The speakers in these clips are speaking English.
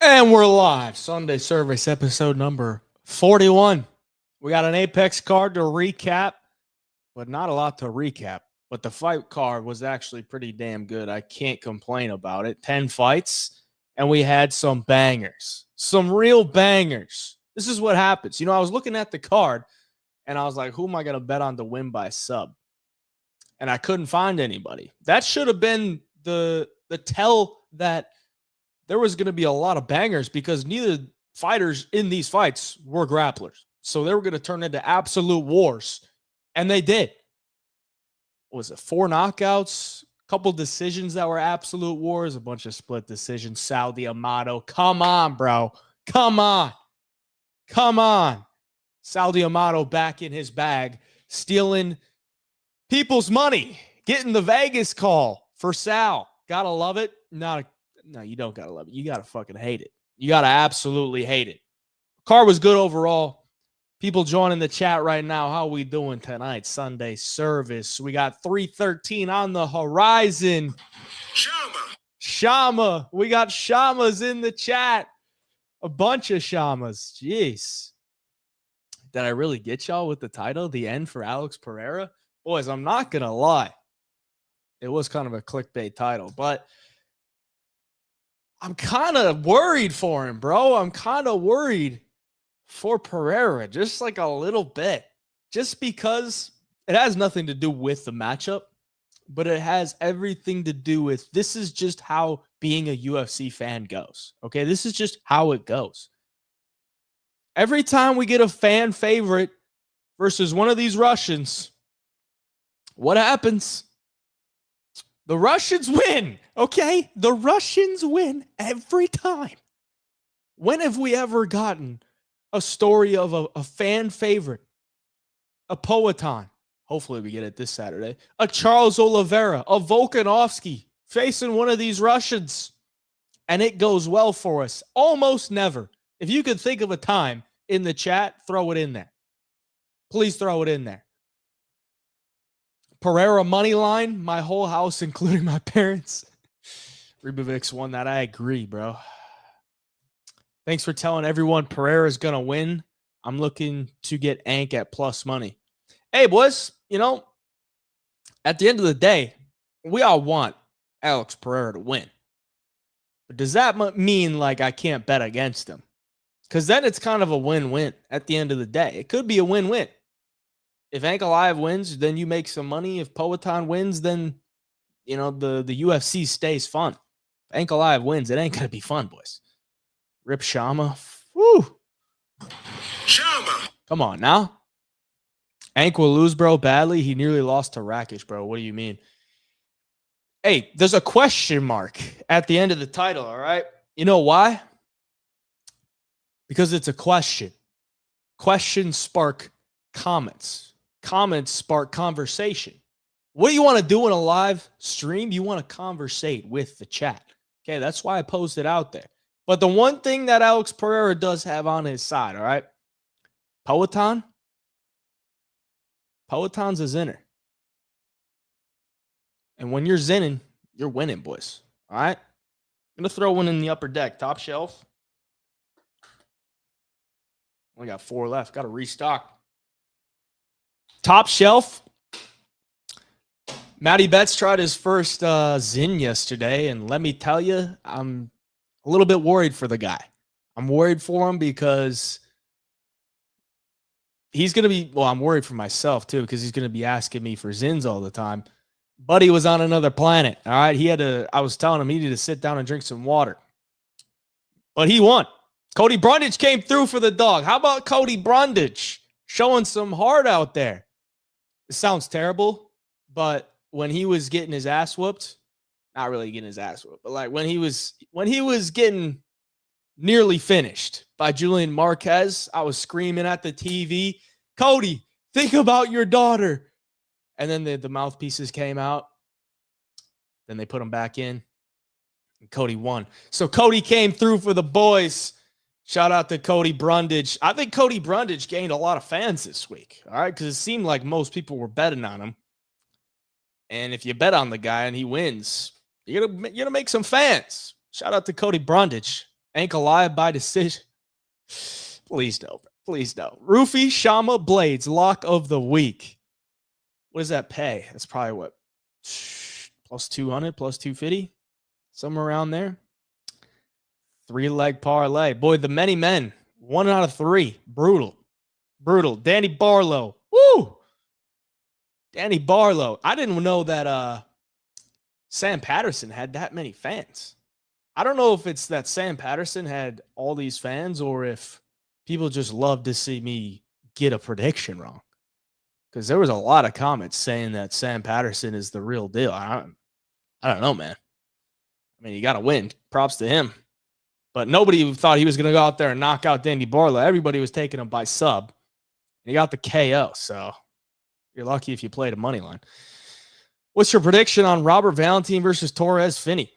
And we're live. Sunday Service episode number 41. We got an Apex card to recap, but not a lot to recap. But the fight card was actually pretty damn good. I can't complain about it. 10 fights, and we had some bangers. Some real bangers. This is what happens. I was looking at the card, and I was like, who am I going to bet on to win by sub? And I couldn't find anybody. That should have been the tell that there was going to be a lot of bangers because neither fighters in these fights were grapplers. So they were going to turn into absolute wars. And they did. What was it? 4 knockouts, a couple decisions that were absolute wars, a bunch of split decisions. Saudi Amato. Come on, bro. Come on. Come on. Saudi Amato back in his bag, stealing people's money, getting the Vegas call for Sal. Gotta love it. No, you don't gotta love it. You gotta fucking hate it. You gotta absolutely hate it. Card was good overall. People joining the chat right now. How we doing tonight? Sunday Service. We got 313 on the horizon. Shama. We got Shamas in the chat. A bunch of Shamas. Jeez. Did I really get y'all with the title? The end for Alex Pereira? Boys, I'm not gonna lie. It was kind of a clickbait title, but I'm kind of worried for him, bro. I'm kind of worried for Pereira, just like a little bit. Just because it has nothing to do with the matchup, but it has everything to do with this is just how being a UFC fan goes. Okay, this is just how it goes. Every time we get a fan favorite versus one of these Russians, what happens? The Russians win, okay? The Russians win every time. When have we ever gotten a story of a fan favorite, a Poatan? Hopefully we get it this Saturday. A Charles Oliveira, a Volkanovski facing one of these Russians. And it goes well for us. Almost never. If you could think of a time in the chat, throw it in there. Please throw it in there. Pereira money line, my whole house, including my parents. Ribovix won that. I agree, bro. Thanks for telling everyone Pereira's going to win. I'm looking to get Ank at plus money. Hey, boys, at the end of the day, we all want Alex Pereira to win. But does that mean like I can't bet against him? Because then it's kind of a win-win at the end of the day. It could be a win-win. If Ankalaev wins, then you make some money. If Poatan wins, then, the UFC stays fun. If Ankalaev wins, it ain't going to be fun, boys. Rip Shama. Woo. Shama. Come on now. Ank will lose, bro, badly. He nearly lost to Rakic, bro. What do you mean? Hey, there's a question mark at the end of the title, all right? You know why? Because it's a question. Questions spark comments. Comments spark conversation. What do you want to do in a live stream? You want to conversate with the chat. Okay, that's why I posted out there. But the one thing that Alex Pereira does have on his side, all right? Poatan's a zinner. And when you're zinning, you're winning, boys. All right? I'm going to throw one in the upper deck. Top shelf. Only got 4 left. Got to restock. Top shelf. Matty Betts tried his first Zin yesterday, and let me tell you, I'm a little bit worried for the guy. I'm worried for him because he's going to be, I'm worried for myself too because he's going to be asking me for Zins all the time. Buddy was on another planet, all right? I was telling him he needed to sit down and drink some water. But he won. Cody Brundage came through for the dog. How about Cody Brundage showing some heart out there? It sounds terrible, but when he was getting his ass whooped, not really getting his ass whooped, but like when he was getting nearly finished by Julian Marquez, I was screaming at the TV, Cody, think about your daughter. And then the mouthpieces came out. Then they put them back in. And Cody won. So Cody came through for the boys. Shout out to Cody Brundage. I think Cody Brundage gained a lot of fans this week. All right. Because it seemed like most people were betting on him. And if you bet on the guy and he wins, you're gonna make some fans. Shout out to Cody Brundage. Ankalaev by decision. Please no. Please no. Roofy Shama Blades, lock of the week. What does that pay? That's probably what? Plus 200, plus 250? Somewhere around there. 3-leg parlay. Boy, the many men. 1 out of 3. Brutal. Brutal. Danny Barlow. Woo! Danny Barlow. I didn't know that Sam Patterson had that many fans. I don't know if it's that Sam Patterson had all these fans or if people just love to see me get a prediction wrong. Because there was a lot of comments saying that Sam Patterson is the real deal. I don't know, man. I mean, you got to win. Props to him. But nobody thought he was going to go out there and knock out Danny Barlow. Everybody was taking him by sub. He got the KO, so you're lucky if you played a money line. What's your prediction on Robert Valentin versus Torres Finney?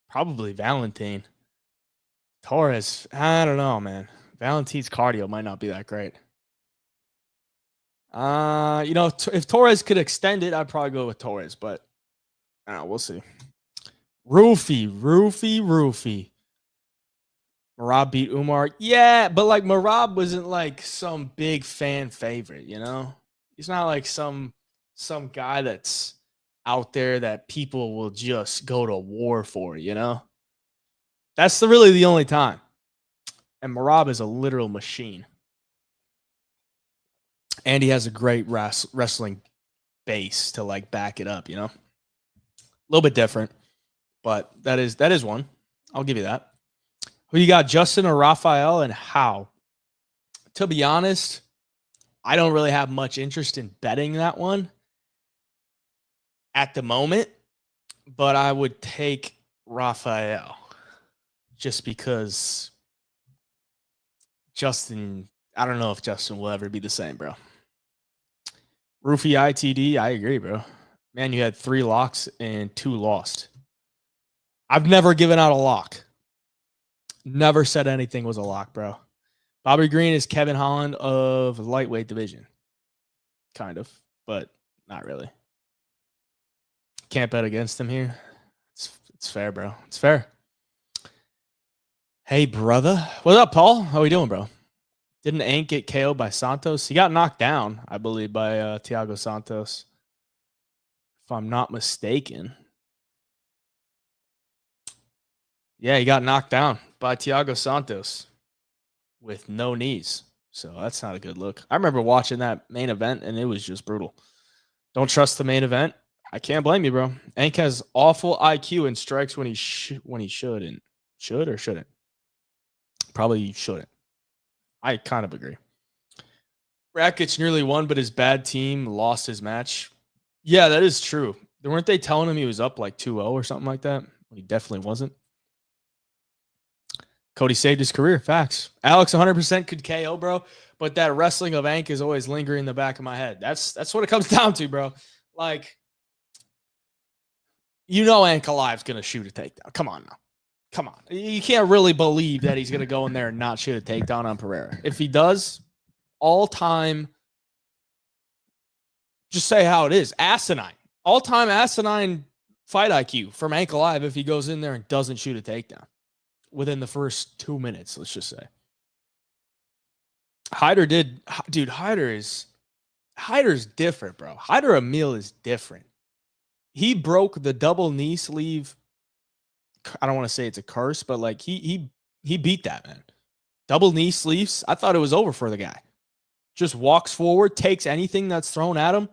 Probably Valentin. Torres, I don't know, man. Valentin's cardio might not be that great. If Torres could extend it, I'd probably go with Torres, but we'll see. Roofy. Merab beat Umar. Yeah, but like Merab wasn't like some big fan favorite, you know? He's not like some guy that's out there that people will just go to war for, you know? That's really the only time. And Merab is a literal machine. And he has a great wrestling base to like back it up, you know? A little bit different, but that is one. I'll give you that. Who you got, Justin or Raphael, and how? To be honest, I don't really have much interest in betting that one at the moment, but I would take Raphael just because Justin, I don't know if Justin will ever be the same, bro. Roofy ITD, I agree, bro. Man, you had 3 locks and 2 lost. I've never given out a lock. Never said anything was a lock, bro. Bobby Green is Kevin Holland of lightweight division. Kind of, but not really. Can't bet against him here. It's fair, bro. It's fair. Hey, brother. What's up, Paul? How we doing, bro? Didn't Ank get KO'd by Santos? He got knocked down, I believe, by Thiago Santos. If I'm not mistaken. Yeah, he got knocked down by Thiago Santos with no knees. So that's not a good look. I remember watching that main event, and it was just brutal. Don't trust the main event. I can't blame you, bro. Ank has awful IQ and strikes when he should and should or shouldn't. Probably shouldn't. I kind of agree. Rakic nearly won, but his bad team lost his match. Yeah, that is true. Weren't they telling him he was up like 2-0 or something like that? He definitely wasn't. Cody saved his career. Facts. Alex 100% could KO, bro. But that wrestling of Ank is always lingering in the back of my head. That's what it comes down to, bro. Like, you know Ankalaev's going to shoot a takedown. Come on now. Come on. You can't really believe that he's going to go in there and not shoot a takedown on Pereira. If he does, all-time, just say how it is, asinine. All-time asinine fight IQ from Ankalaev if he goes in there and doesn't shoot a takedown within the first 2 minutes, let's just say. Hyder did. Dude, Hyder's different, bro. Hyder Emil is different. He broke the double knee sleeve. I don't want to say it's a curse, but like he beat that, man. Double knee sleeves. I thought it was over for the guy. Just walks forward, takes anything that's thrown at him.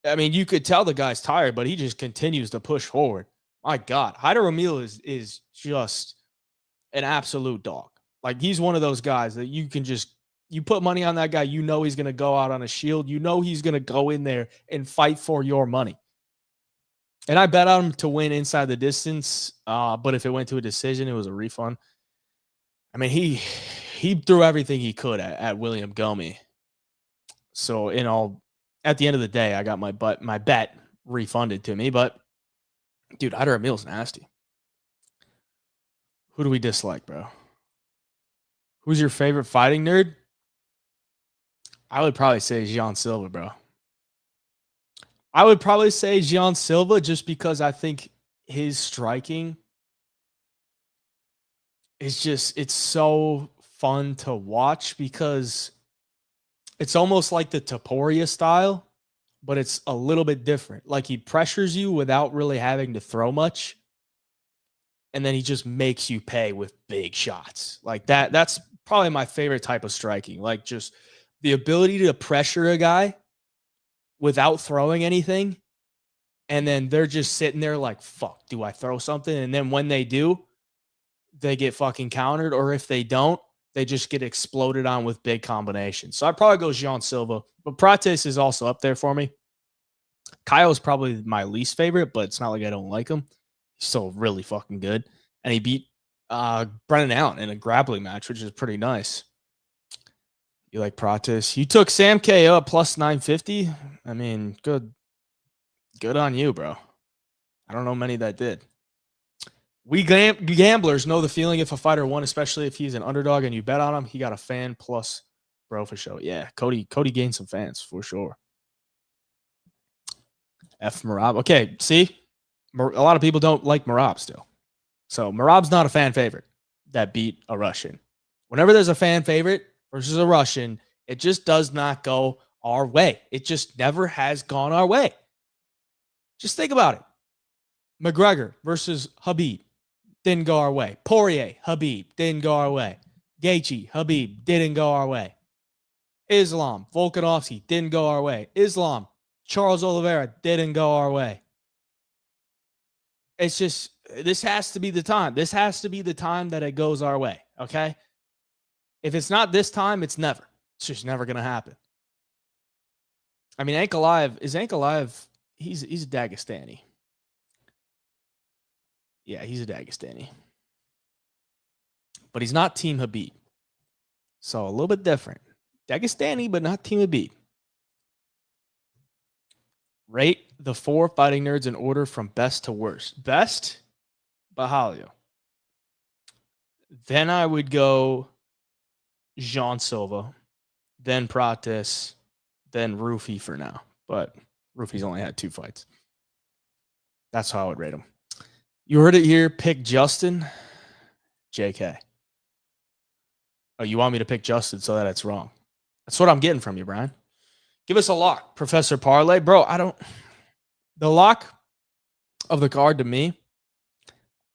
I mean, you could tell the guy's tired, but he just continues to push forward. My God, Hyder Emil is just an absolute dog. Like, he's one of those guys that you put money on that guy, you know he's going to go out on a shield. You know he's going to go in there and fight for your money. And I bet on him to win inside the distance, but if it went to a decision, it was a refund. I mean, he threw everything he could at William Gomez. So, at the end of the day, I got my bet refunded to me. But, dude, Hyder Emil's nasty. Who do we dislike, bro? Who's your favorite fighting nerd? I would probably say Jean Silva, bro. I would probably say Gian Silva just because I think his striking is just, it's so fun to watch because it's almost like the Taporia style, but it's a little bit different. Like he pressures you without really having to throw much. And then he just makes you pay with big shots. Like that's probably my favorite type of striking. Like just the ability to pressure a guy without throwing anything. And then they're just sitting there like, fuck, do I throw something? And then when they do, they get fucking countered. Or if they don't, they just get exploded on with big combinations. So I'd probably go Gian Silva. But Prates is also up there for me. Kyle's probably my least favorite, but it's not like I don't like him. He's still really fucking good. And he beat Brennan Allen in a grappling match, which is pretty nice. You like Prates? You took Sam KO at plus 950. I mean, good on you, bro. I don't know many that did. We gamblers know the feeling if a fighter won, especially if he's an underdog and you bet on him. He got a fan plus, bro, for sure. Yeah, Cody gained some fans for sure. F Marab. Okay, see? A lot of people don't like Marab still. So Marab's not a fan favorite that beat a Russian. Whenever there's a fan favorite versus a Russian, it just does not go our way. It just never has gone our way. Just think about it. McGregor versus Khabib didn't go our way. Poirier, Khabib didn't go our way. Gaethje, Khabib didn't go our way. Islam, Volkanovski didn't go our way. Islam, Charles Oliveira didn't go our way. It's just, this has to be the time. This has to be the time that it goes our way, okay? If it's not this time, it's never. It's just never going to happen. I mean, Ankalaev, he's a Dagestani. Yeah, he's a Dagestani. But he's not Team Khabib. So a little bit different. Dagestani, but not Team Khabib. Rate the 4 fighting nerds in order from best to worst. Best, Bahalio. Then I would go Gian Silva. Then Prates. Then Rufy for now. But Rufy's only had 2 fights. That's how I would rate him. You heard it here. Pick Justin. JK. Oh, you want me to pick Justin so that it's wrong? That's what I'm getting from you, Brian. Give us a lock, Professor Parlay. Bro, the lock of the card to me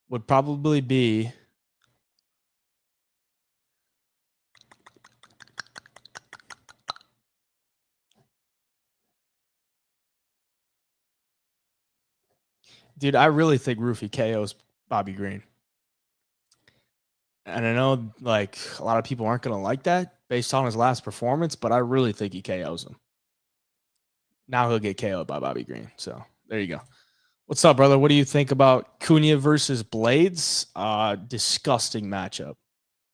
would probably be dude, I really think Rufy KOs Bobby Green. And I know like a lot of people aren't going to like that based on his last performance, but I really think he KOs him. Now he'll get KO'd by Bobby Green. So there you go. What's up, brother? What do you think about Cunha versus Blades? Disgusting matchup.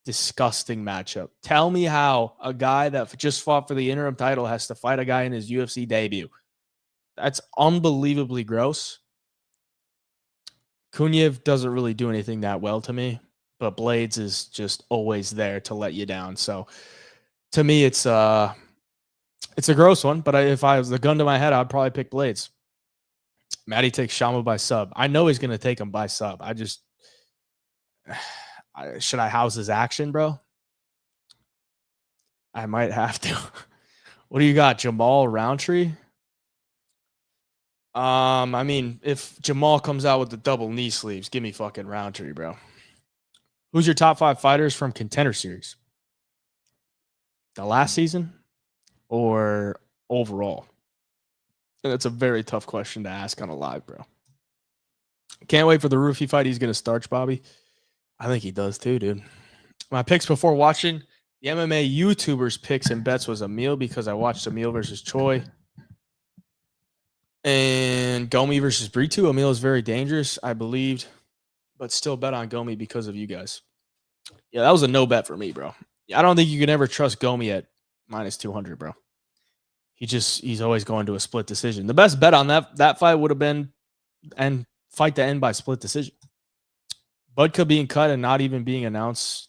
Disgusting matchup. Tell me how a guy that just fought for the interim title has to fight a guy in his UFC debut. That's unbelievably gross. Cunha doesn't really do anything that well to me, but Blades is just always there to let you down. So to me, it's a gross one, but if I was the gun to my head, I'd probably pick Blades. Maddie takes Shama by sub. I know he's going to take him by sub. Should I house his action, bro? I might have to. What do you got? Jamal Roundtree? I mean, if Jamal comes out with the double knee sleeves, give me fucking Roundtree, bro. Who's your top 5 fighters from Contender Series? The last season or overall? And that's a very tough question to ask on a live, bro. Can't wait for the Rufy fight. He's going to starch Bobby. I think he does too, dude. My picks before watching the MMA YouTubers' picks and bets was Emil because I watched Emil versus Choi. And Gomi versus Brito. Emil is very dangerous, I believed, but still bet on Gomi because of you guys. Yeah, that was a no bet for me, bro. I don't think you can ever trust Gomi at minus 200, bro. He's always going to a split decision. The best bet on that fight would have been and fight to end by split decision. Budka being cut and not even being announced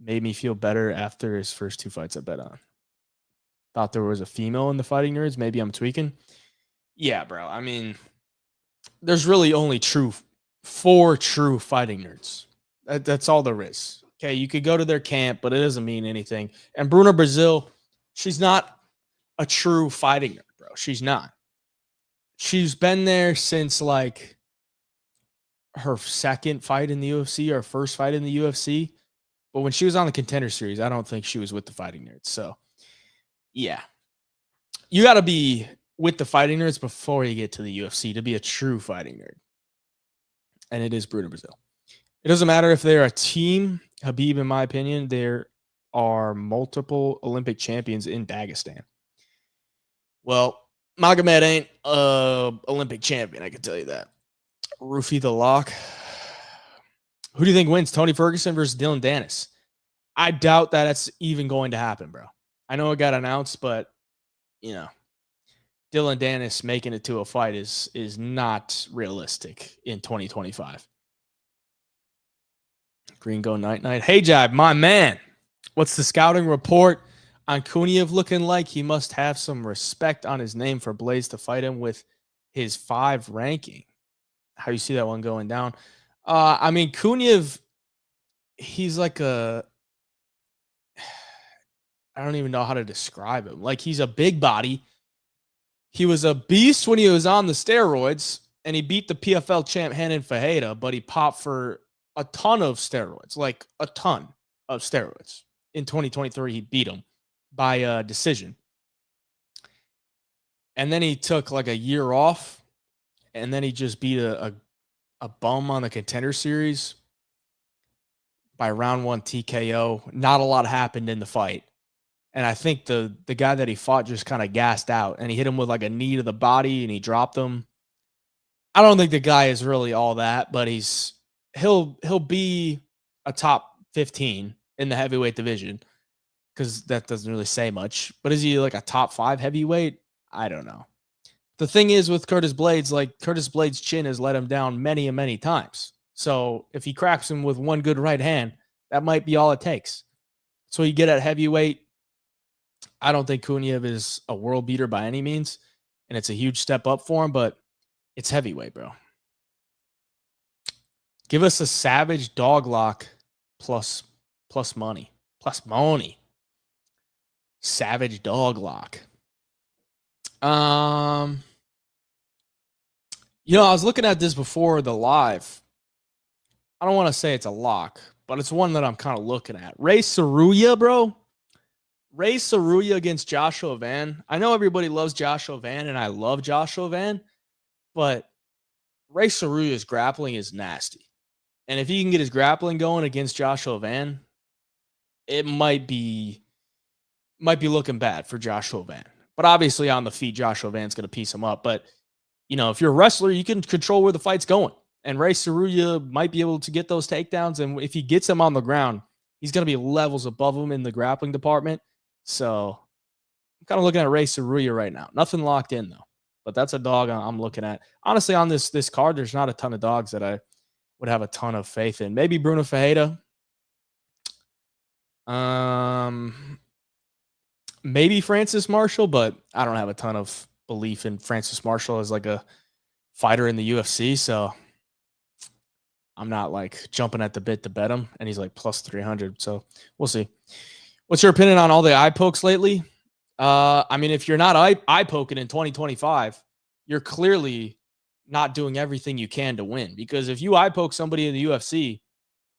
made me feel better after his first 2 fights I bet on. Thought there was a female in the fighting nerds. Maybe I'm tweaking. Yeah, bro. I mean, there's really only four true fighting nerds. That's all there is. Okay, you could go to their camp, but it doesn't mean anything. And Bruna Brazil, she's not a true fighting nerd, bro. She's not. She's been there since like her second fight in the UFC or first fight in the UFC. But when she was on the Contender Series, I don't think she was with the fighting nerds. So, yeah, you got to be with the fighting nerds before you get to the UFC to be a true fighting nerd. And it is Bruna Brazil. It doesn't matter if they're a team. Khabib, in my opinion, there are multiple Olympic champions in Dagestan. Well, Magomed ain't a Olympic champion, I can tell you that. Rufy the Lock. Who do you think wins? Tony Ferguson versus Dylan Dennis? I doubt that that's even going to happen, bro. I know it got announced, but, you know, Dylan Dennis making it to a fight is not realistic in 2025. Green Go Night Night. Hey, Jab, my man. What's the scouting report on Kuniev looking like? He must have some respect on his name for Blaze to fight him with his 5 ranking. How you see that one going down? I mean, Kuniev, he's like I don't even know how to describe him. Like, he's a big body. He was a beast when he was on the steroids, and he beat the PFL champ Hanan Fajeda, but he popped for a ton of steroids, like a ton of steroids. In 2023, he beat him by decision. And then he took like a year off, and then he just beat a bum on the Contender Series by round 1 TKO. Not a lot happened in the fight. And I think the guy that he fought just kind of gassed out, and he hit him with like a knee to the body, and he dropped him. I don't think the guy is really all that, but he'll be a top 15 in the heavyweight division, because that doesn't really say much. But is he like a top 5 heavyweight? I don't know. The thing is with Curtis Blades, like Curtis Blades' chin has let him down many and many times. So if he cracks him with one good right hand, that might be all it takes. So you get at heavyweight. I don't think Kuniev is a world beater by any means, and it's a huge step up for him, but it's heavyweight, bro. Give us a Savage dog lock plus money. Plus money. Savage dog lock. I was looking at this before the live. I don't want to say it's a lock, but it's one that I'm kind of looking at. Ray Saruya, bro. Ray Saruya against Joshua Van. I know everybody loves Joshua Van, and I love Joshua Van, but Ray Saruya's grappling is nasty. And if he can get his grappling going against Joshua Van, it might be looking bad for Joshua Van. But obviously on the feet, Joshua Van's going to piece him up. But, if you're a wrestler, you can control where the fight's going. And Ray Saruya might be able to get those takedowns. And if he gets him on the ground, he's going to be levels above him in the grappling department. So I'm kind of looking at Ray Saruya right now. Nothing locked in, though. But that's a dog I'm looking at. Honestly, on this card, there's not a ton of dogs that I would have a ton of faith in. Maybe Bruno Fajeda. Maybe Francis Marshall, but I don't have a ton of belief in Francis Marshall as like a fighter in the UFC. So I'm not like jumping at the bit to bet him. And he's like plus 300. So we'll see. What's your opinion on all the eye pokes lately? I mean, if you're not eye poking in 2025, you're clearly not doing everything you can to win. Because if you eye poke somebody in the UFC,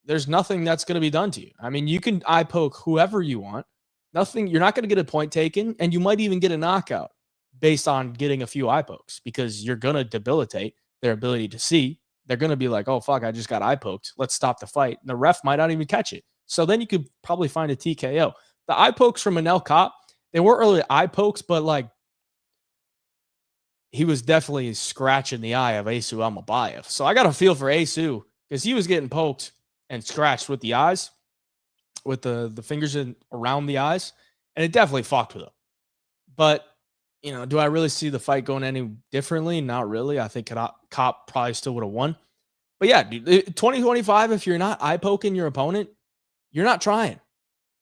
there's nothing that's going to be done to you. I mean, you can eye poke whoever you want. Nothing. You're not going to get a point taken, and you might even get a knockout based on getting a few eye pokes, because you're going to debilitate their ability to see. They're going to be like, oh, fuck, I just got eye poked. Let's stop the fight. And the ref might not even catch it. So then you could probably find a TKO. The eye pokes from Manel Kape, they weren't really eye pokes, but like he was definitely scratching the eye of Asu Almabayev. So I got a feel for Asu, because he was getting poked and scratched with the eyes, with the fingers around the eyes, and it definitely fucked with him. But, do I really see the fight going any differently? Not really. I think Kape probably still would have won. But yeah, dude, 2025, if you're not eye poking your opponent, you're not trying.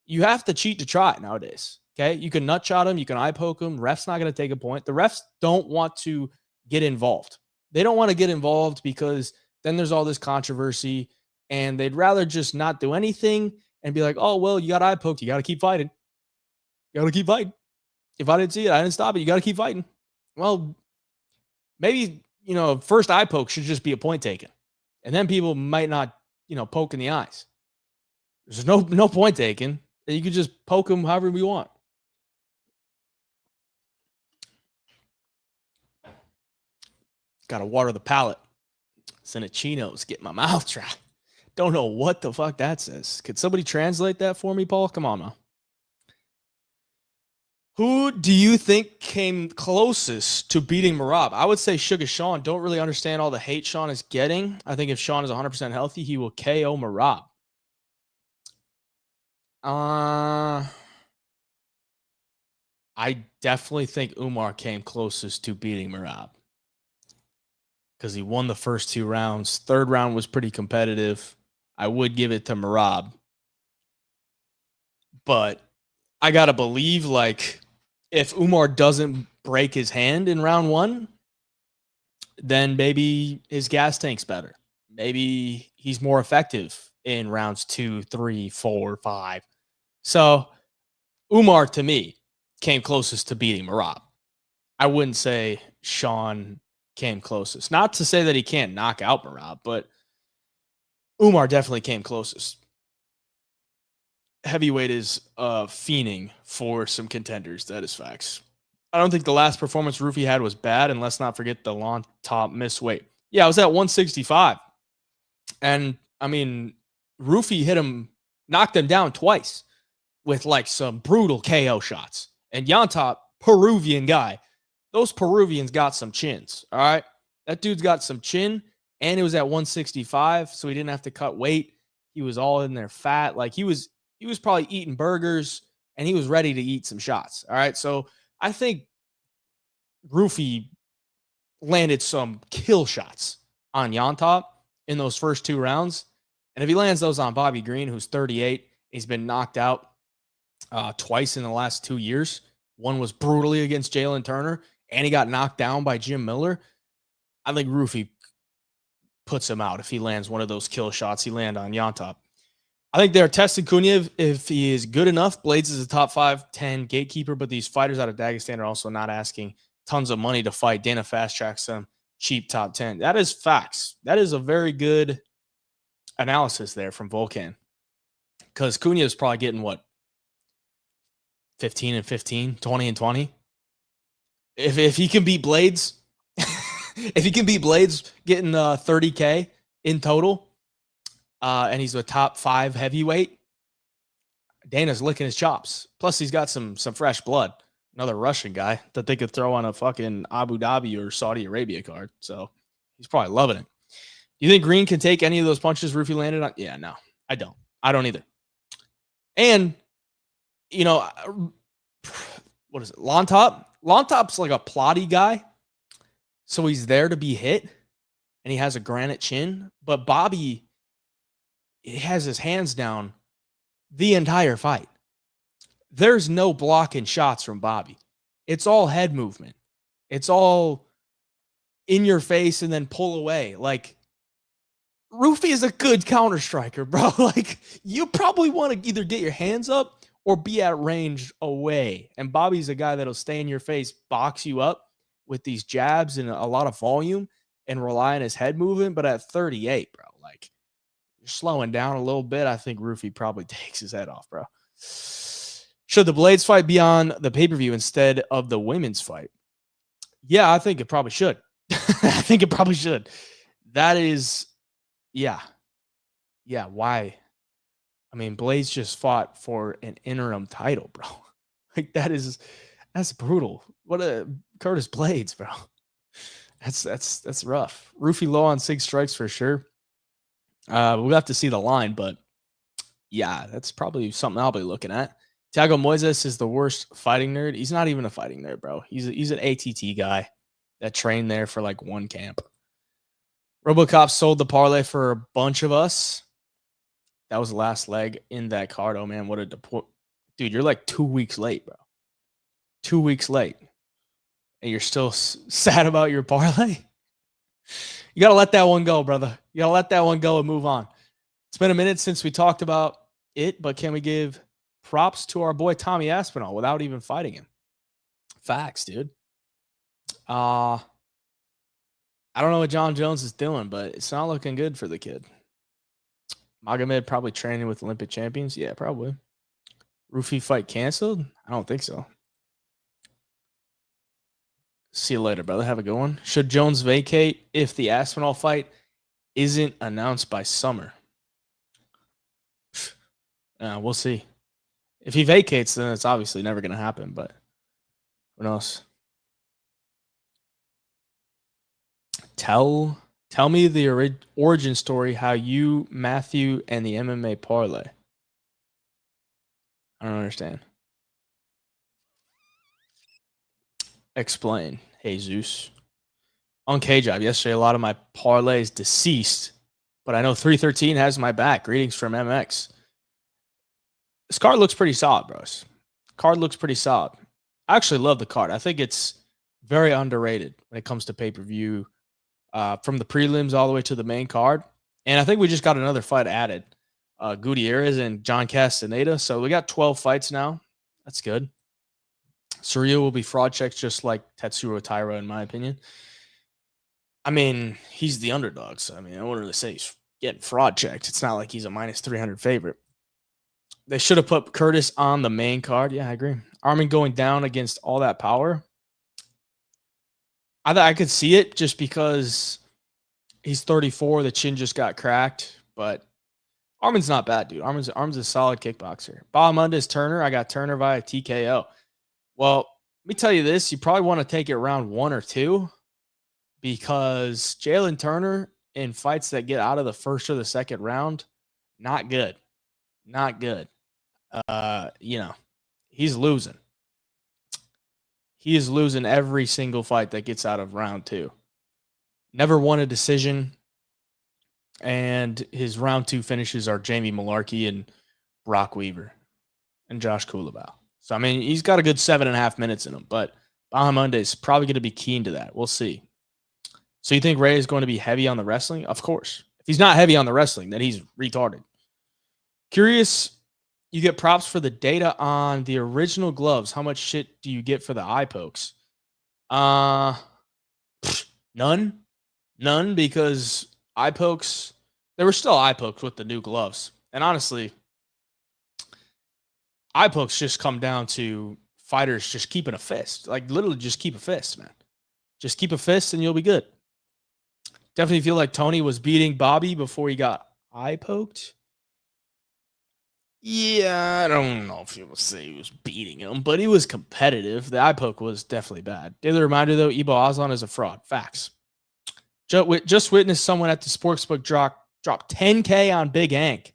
You have to cheat to try nowadays. Okay, you can nut shot him, you can eye poke him. Ref's not going to take a point. The refs don't want to get involved. They don't want to get involved because then there's all this controversy, and they'd rather just not do anything and be like, oh, well, you got eye poked. You got to keep fighting. You got to keep fighting. If I didn't see it, I didn't stop it. You got to keep fighting. Well, maybe, first eye poke should just be a point taken. And then people might not, poke in the eyes. There's no point taken. You could just poke them however you want. Got to water the palate. Cincinnatinos get my mouth dry. Don't know what the fuck that says. Could somebody translate that for me, Paul? Come on now. Who do you think came closest to beating Merab? I would say Sugar Sean. Don't really understand all the hate Sean is getting. I think if Sean is 100% healthy, he will KO Merab. I definitely think Umar came closest to beating Merab because he won the first 2 rounds. Third round was pretty competitive. I would give it to Merab. But I got to believe, if Umar doesn't break his hand in round 1, then maybe his gas tank's better. Maybe he's more effective in rounds 2, 3, 4, 5. So Umar, to me, came closest to beating Merab. I wouldn't say Sean came closest. Not to say that he can't knock out Merab, but Umar definitely came closest. Heavyweight is fiending for some contenders. That is facts. I don't think the last performance Rufy had was bad, and let's not forget the long top miss weight. Yeah, I was at 165. And, Rufy knocked him down twice with, some brutal KO shots. And Yontop, Peruvian guy. Those Peruvians got some chins, all right? That dude's got some chin, and it was at 165, so he didn't have to cut weight. He was all in there fat. He was probably eating burgers, and he was ready to eat some shots. All right. So I think Rufy landed some kill shots on Yontop in those first 2 rounds. And if he lands those on Bobby Green, who's 38, he's been knocked out twice in the last 2 years. One was brutally against Jalen Turner, and he got knocked down by Jim Miller. I think Rufy puts him out if he lands one of those kill shots he landed on Yontop. I think they're testing Kunyev if he is good enough. Blades is a top 5-10 gatekeeper, but these fighters out of Dagestan are also not asking tons of money to fight. Dana fast tracks them cheap top 10. That is facts. That is a very good analysis there from Volkan. Because Kunyev is probably getting 15 and 15, 20 and 20. If he can beat Blades, if he can beat Blades getting 30K in total, and he's a top 5 heavyweight, Dana's licking his chops. Plus, he's got some fresh blood. Another Russian guy that they could throw on a fucking Abu Dhabi or Saudi Arabia card. So he's probably loving it. Do you think Green can take any of those punches Rufy landed on? Yeah, no, I don't. I don't either. And, what is it? Lontop? Lontop's like a plotty guy. So he's there to be hit. And he has a granite chin. But Bobby, he has his hands down the entire fight. There's no blocking shots from Bobby. It's all head movement. It's all in your face and then pull away. Rufy is a good counter striker, bro. You probably want to either get your hands up or be at range away. And Bobby's a guy that'll stay in your face, box you up with these jabs and a lot of volume and rely on his head movement. But at 38, bro, you're slowing down a little bit. I think Rufy probably takes his head off, bro. Should the Blades fight be on the pay-per-view instead of the women's fight? Yeah, I think it probably should. I think it probably should. That is, yeah. Yeah, why? Blades just fought for an interim title, bro. That's brutal. What a Curtis Blades, bro. That's rough. Rufy low on 6 strikes for sure. We'll have to see the line, but yeah, that's probably something I'll be looking at. Thiago Moises is the worst fighting nerd. He's not even a fighting nerd, bro. He's an ATT guy that trained there for 1 camp. RoboCop sold the parlay for a bunch of us. That was the last leg in that card. Oh, man, what a deport. Dude, you're 2 weeks late, bro. 2 weeks late. and you're still sad about your parlay. You got to let that one go, brother. You got to let that one go and move on. It's been a minute since we talked about it, but can we give props to our boy Tommy Aspinall without even fighting him? Facts, dude. I don't know what John Jones is doing, but it's not looking good for the kid. Magomed probably training with Olympic champions. Yeah, probably. Roofy fight canceled? I don't think so. See you later, brother. Have a good one. Should Jones vacate if the Aspinall fight isn't announced by summer? We'll see. If he vacates, then it's obviously never going to happen, but who knows? Tell me the origin story, how you, Matthew, and the MMA parlay. I don't understand. Explain, Jesus. On K-Job, yesterday, a lot of my parlays deceased, but I know 313 has my back. Greetings from MX. This card looks pretty solid, bros. Card looks pretty solid. I actually love the card. I think it's very underrated when it comes to pay-per-view, from the prelims all the way to the main card. And I think we just got another fight added. Gutierrez and John Castaneda. So we got 12 fights now. That's good. Surreal will be fraud checks just like Tetsuro Taira, in my opinion. I mean, he's the underdog. So, I mean, I wouldn't really say he's getting fraud checked. It's not like he's a minus 300 favorite. They should have put Curtis on the main card. Yeah, I agree. Armin going down against all that power. I could see it just because he's 34. The chin just got cracked. But Armin's not bad, dude. Armin's a solid kickboxer. Bahamondes Turner. I got Turner via TKO. Well, let me tell you this. You probably want to take it round 1 or 2 because Jalen Turner in fights that get out of the first or the second round, not good. Not good. He's losing. He is losing every single fight that gets out of round 2. Never won a decision. And his round 2 finishes are Jamie Malarkey and Brock Weaver and Josh Kulabau. So, I mean, he's got a good 7.5 minutes in him, but Bahamondes is probably going to be keen to that. We'll see. So you think Ray is going to be heavy on the wrestling? Of course. If he's not heavy on the wrestling, then he's retarded. Curious, you get props for the data on the original gloves. How much shit do you get for the eye pokes? None. None, because eye pokes, there were still eye pokes with the new gloves. And honestly, eye pokes just come down to fighters just keeping a fist. Like, literally just keep a fist, man. Just keep a fist and you'll be good. Definitely feel like Tony was beating Bobby before he got eye poked. Yeah, I don't know if you would say he was beating him, but he was competitive. The eye poke was definitely bad. Daily reminder, though, Ebo Aslan is a fraud. Facts. Just witnessed someone at the sportsbook drop $10K on Big Ank.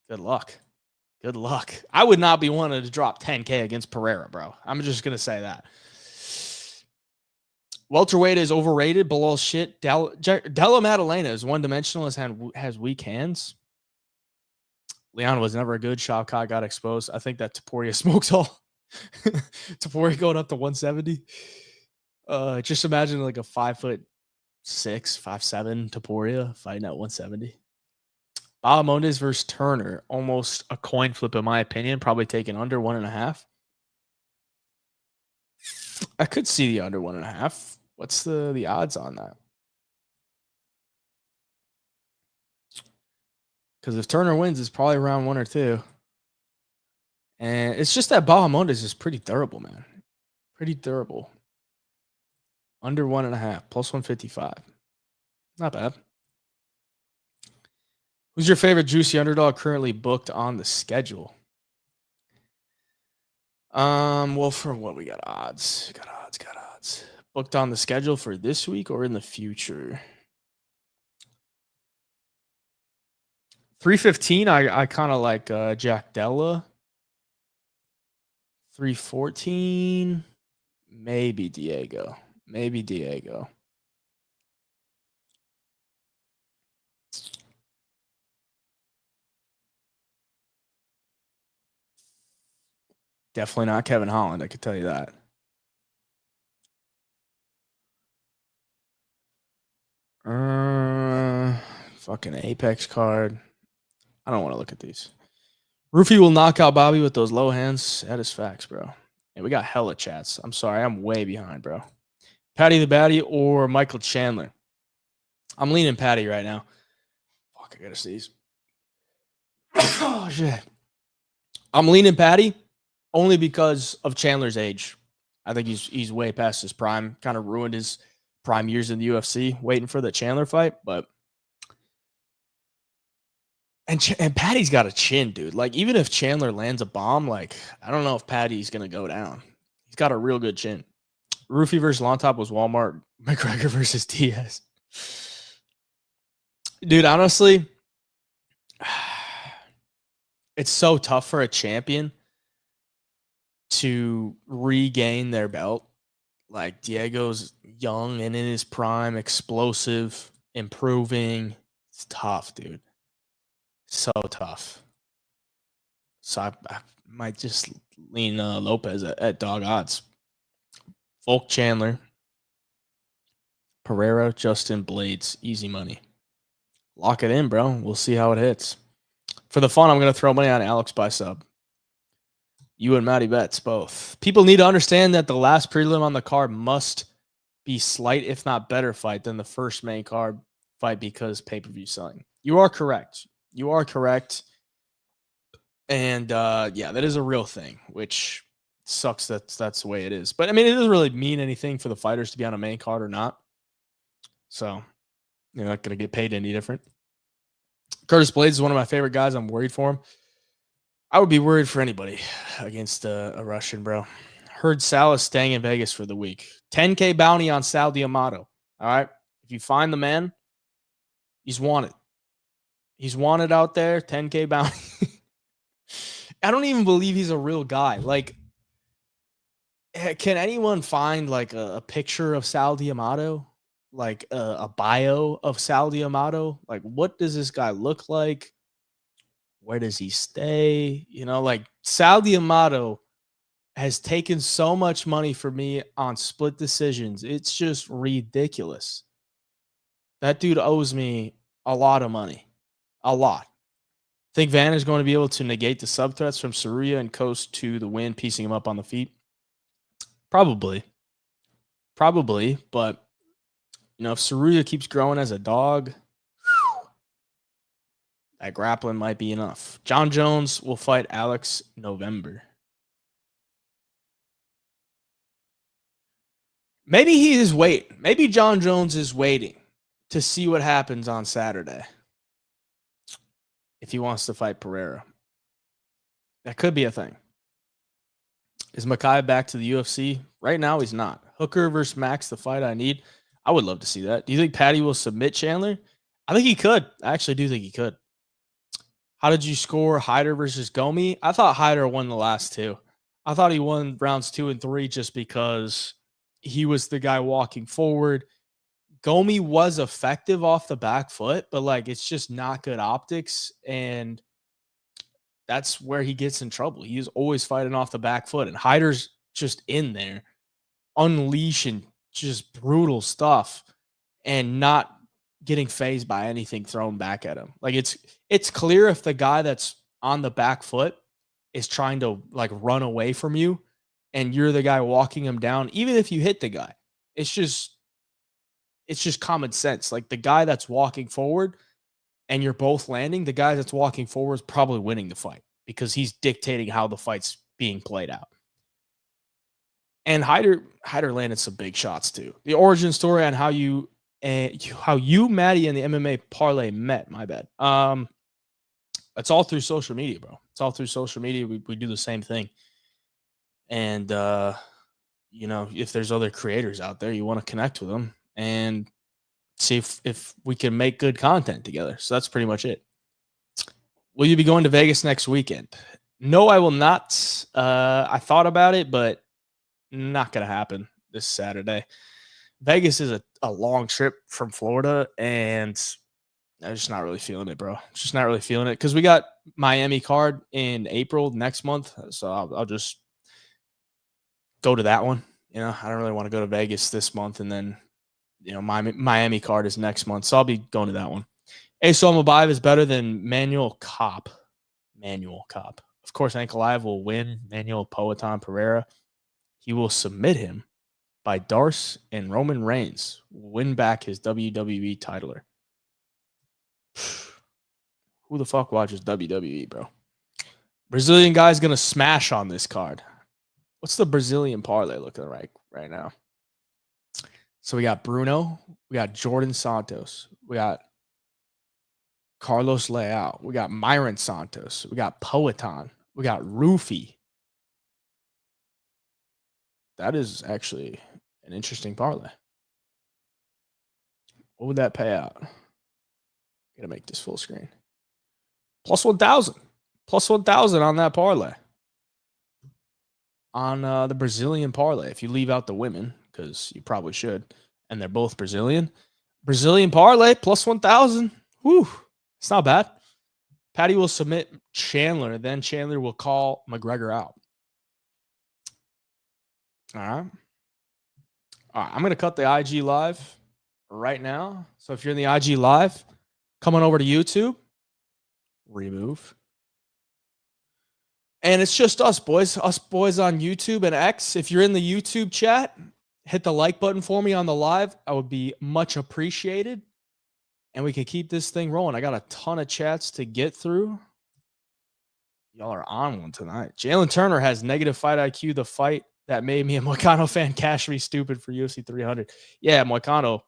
Good luck. Good luck. I would not be wanting to drop $10K against Pereira, bro. I'm just going to say that. Welterweight is overrated, below shit. Della Maddalena is one-dimensional, has weak hands. Leon was never good. Shavkat got exposed. I think that Taporia smokes all. Taporia going up to 170. Just imagine like a 5'6", 5'7" Taporia fighting at 170. Bahamondes versus Turner. Almost a coin flip, in my opinion. Probably taking under 1.5. I could see the under 1.5. What's the odds on that? Because if Turner wins, it's probably round 1 or 2. And it's just that Bahamondes is pretty durable, man. Pretty durable. Under 1.5, plus 155. Not bad. Who's your favorite juicy underdog currently booked on the schedule? Well, for what we got odds. Got odds. Booked on the schedule for this week or in the future? 315, I kind of like Jack Della. 314, maybe Diego. Definitely not Kevin Holland, I could tell you that. Fucking Apex card. I don't want to look at these. Roofy will knock out Bobby with those low hands. That is facts, bro. And we got hella chats. I'm sorry, I'm way behind, bro. Paddy the Baddy or Michael Chandler? I'm leaning Paddy right now. Fuck, I gotta sneeze. Oh, shit. I'm leaning Paddy only because of Chandler's age. I think he's way past his prime. Kind of ruined his prime years in the UFC waiting for the Chandler fight. But and Paddy's got a chin, dude. Like, even if Chandler lands a bomb, like, I don't know if Paddy's gonna go down. He's got a real good chin. Roofy versus Lontop was Walmart. McGregor versus Diaz. Dude, honestly, it's so tough for a champion to regain their belt. Like, Diego's young and in his prime, explosive, improving. It's tough, dude. So tough. So I might just lean Lopez at dog odds. Volk Chandler, Pereira, Justin Blades, easy money. Lock it in, bro. We'll see how it hits. For the fun, I'm going to throw money on Alex by sub. You and Matty bets both. People need to understand that the last prelim on the card must be slight, if not better fight than the first main card fight because pay-per-view selling. You are correct. You are correct. And yeah, that is a real thing, which sucks that's the way it is. But I mean, it doesn't really mean anything for the fighters to be on a main card or not. So you're not going to get paid any different. Curtis Blades is one of my favorite guys. I'm worried for him. I would be worried for anybody against a Russian, bro. Heard Sal is staying in Vegas for the week. 10K bounty on Sal D'Amato. All right. If you find the man, he's wanted. He's wanted out there. 10K bounty. I don't even believe he's a real guy. Like, can anyone find like a picture of Sal D'Amato? Like a bio of Sal D'Amato? Like, what does this guy look like? Where does he stay? You know, like, Sal D'Amato has taken so much money for me on split decisions. It's just ridiculous. That dude owes me a lot of money. A lot. Think Van is going to be able to negate the sub threats from Saruya and coast to the win, piecing him up on the feet? Probably. But, you know, if Saruya keeps growing as a dog, that grappling might be enough. John Jones will fight Alex November. Maybe he is waiting. Maybe John Jones is waiting to see what happens on Saturday if he wants to fight Pereira. That could be a thing. Is Makai back to the UFC? Right now, he's not. Hooker versus Max, the fight I need. I would love to see that. Do you think Paddy will submit Chandler? I think he could. I actually do think he could. How did you score Hyder versus Gomi? I thought Hyder won the last two. I thought he won rounds 2 and 3 just because he was the guy walking forward. Gomi was effective off the back foot, but like, it's just not good optics. And that's where he gets in trouble. He's always fighting off the back foot, and Hyder's just in there, unleashing just brutal stuff and not getting phased by anything thrown back at him. Like, it's clear if the guy that's on the back foot is trying to like run away from you and you're the guy walking him down, even if you hit the guy, it's just common sense. Like, the guy that's walking forward and you're both landing, the guy that's walking forward is probably winning the fight because he's dictating how the fight's being played out. And Hyder landed some big shots too. The origin story on how you, Maddie, and the MMA parlay met. My bad. It's all through social media, bro. It's all through social media. We do the same thing. And you know, if there's other creators out there, you want to connect with them and see if we can make good content together. So that's pretty much it. Will you be going to Vegas next weekend? No, I will not. I thought about it, but not going to happen this Saturday. Vegas is a long trip from Florida, and I'm just not really feeling it, bro. Just not really feeling it because we got Miami card in April next month. So I'll just go to that one. I don't really want to go to Vegas this month, and then my Miami card is next month, so I'll be going to that one. Aso Mabayev is better than Manuel Kopp. Of course, Ankalaev will win Manuel Poatan Pereira. He will submit him by Darce, and Roman Reigns will win back his WWE titler. Who the fuck watches WWE, bro? Brazilian guy's going to smash on this card. What's the Brazilian parlay looking like right now? So we got Bruno. We got Jordan Santos. We got Carlos Leal. We got Myron Santos. We got Poatan. We got Rufy. That is actually an interesting parlay. What would that pay out? Gotta make this full screen. Plus 1,000. Plus 1,000 on that parlay. On the Brazilian parlay. If you leave out the women, because you probably should, and they're both Brazilian. Brazilian parlay, plus 1,000. Whew. It's not bad. Paddy will submit Chandler. Then Chandler will call McGregor out. All right. I'm going to cut the IG live right now. So if you're in the IG live, come on over to YouTube. Remove. And it's just us boys on YouTube and X. If you're in the YouTube chat, hit the like button for me on the live. I would be much appreciated. And we can keep this thing rolling. I got a ton of chats to get through. Y'all are on one tonight. Jalen Turner has negative fight IQ. The fight that made me a Moicano fan cash me stupid for UFC 300. Yeah, Moicano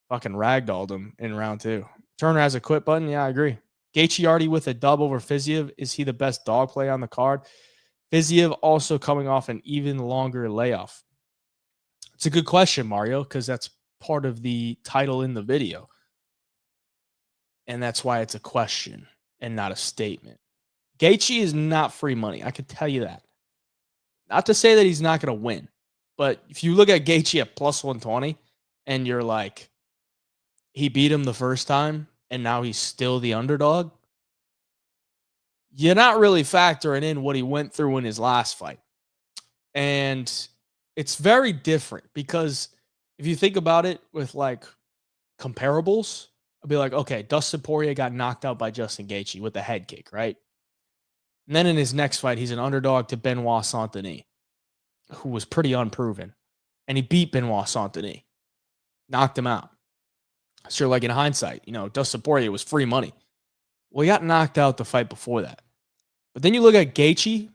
fucking ragdolled him in round 2. Turner has a quit button. Yeah, I agree. Gaethje already with a dub over Fiziev. Is he the best dog play on the card? Fiziev also coming off an even longer layoff. It's a good question, Mario, because that's part of the title in the video. And that's why it's a question and not a statement. Gaethje is not free money. I can tell you that. Not to say that he's not going to win. But if you look at Gaethje at plus 120 and you're like, he beat him the first time and now he's still the underdog, you're not really factoring in what he went through in his last fight. And it's very different because if you think about it with like comparables, I'll be like, okay, Dustin Poirier got knocked out by Justin Gaethje with a head kick, right? And then in his next fight, he's an underdog to Benoit Saint-Denis, who was pretty unproven. And he beat Benoit Saint-Denis. Knocked him out. So like in hindsight, Dustin Poirier was free money. Well, he got knocked out the fight before that. But then you look at Gaethje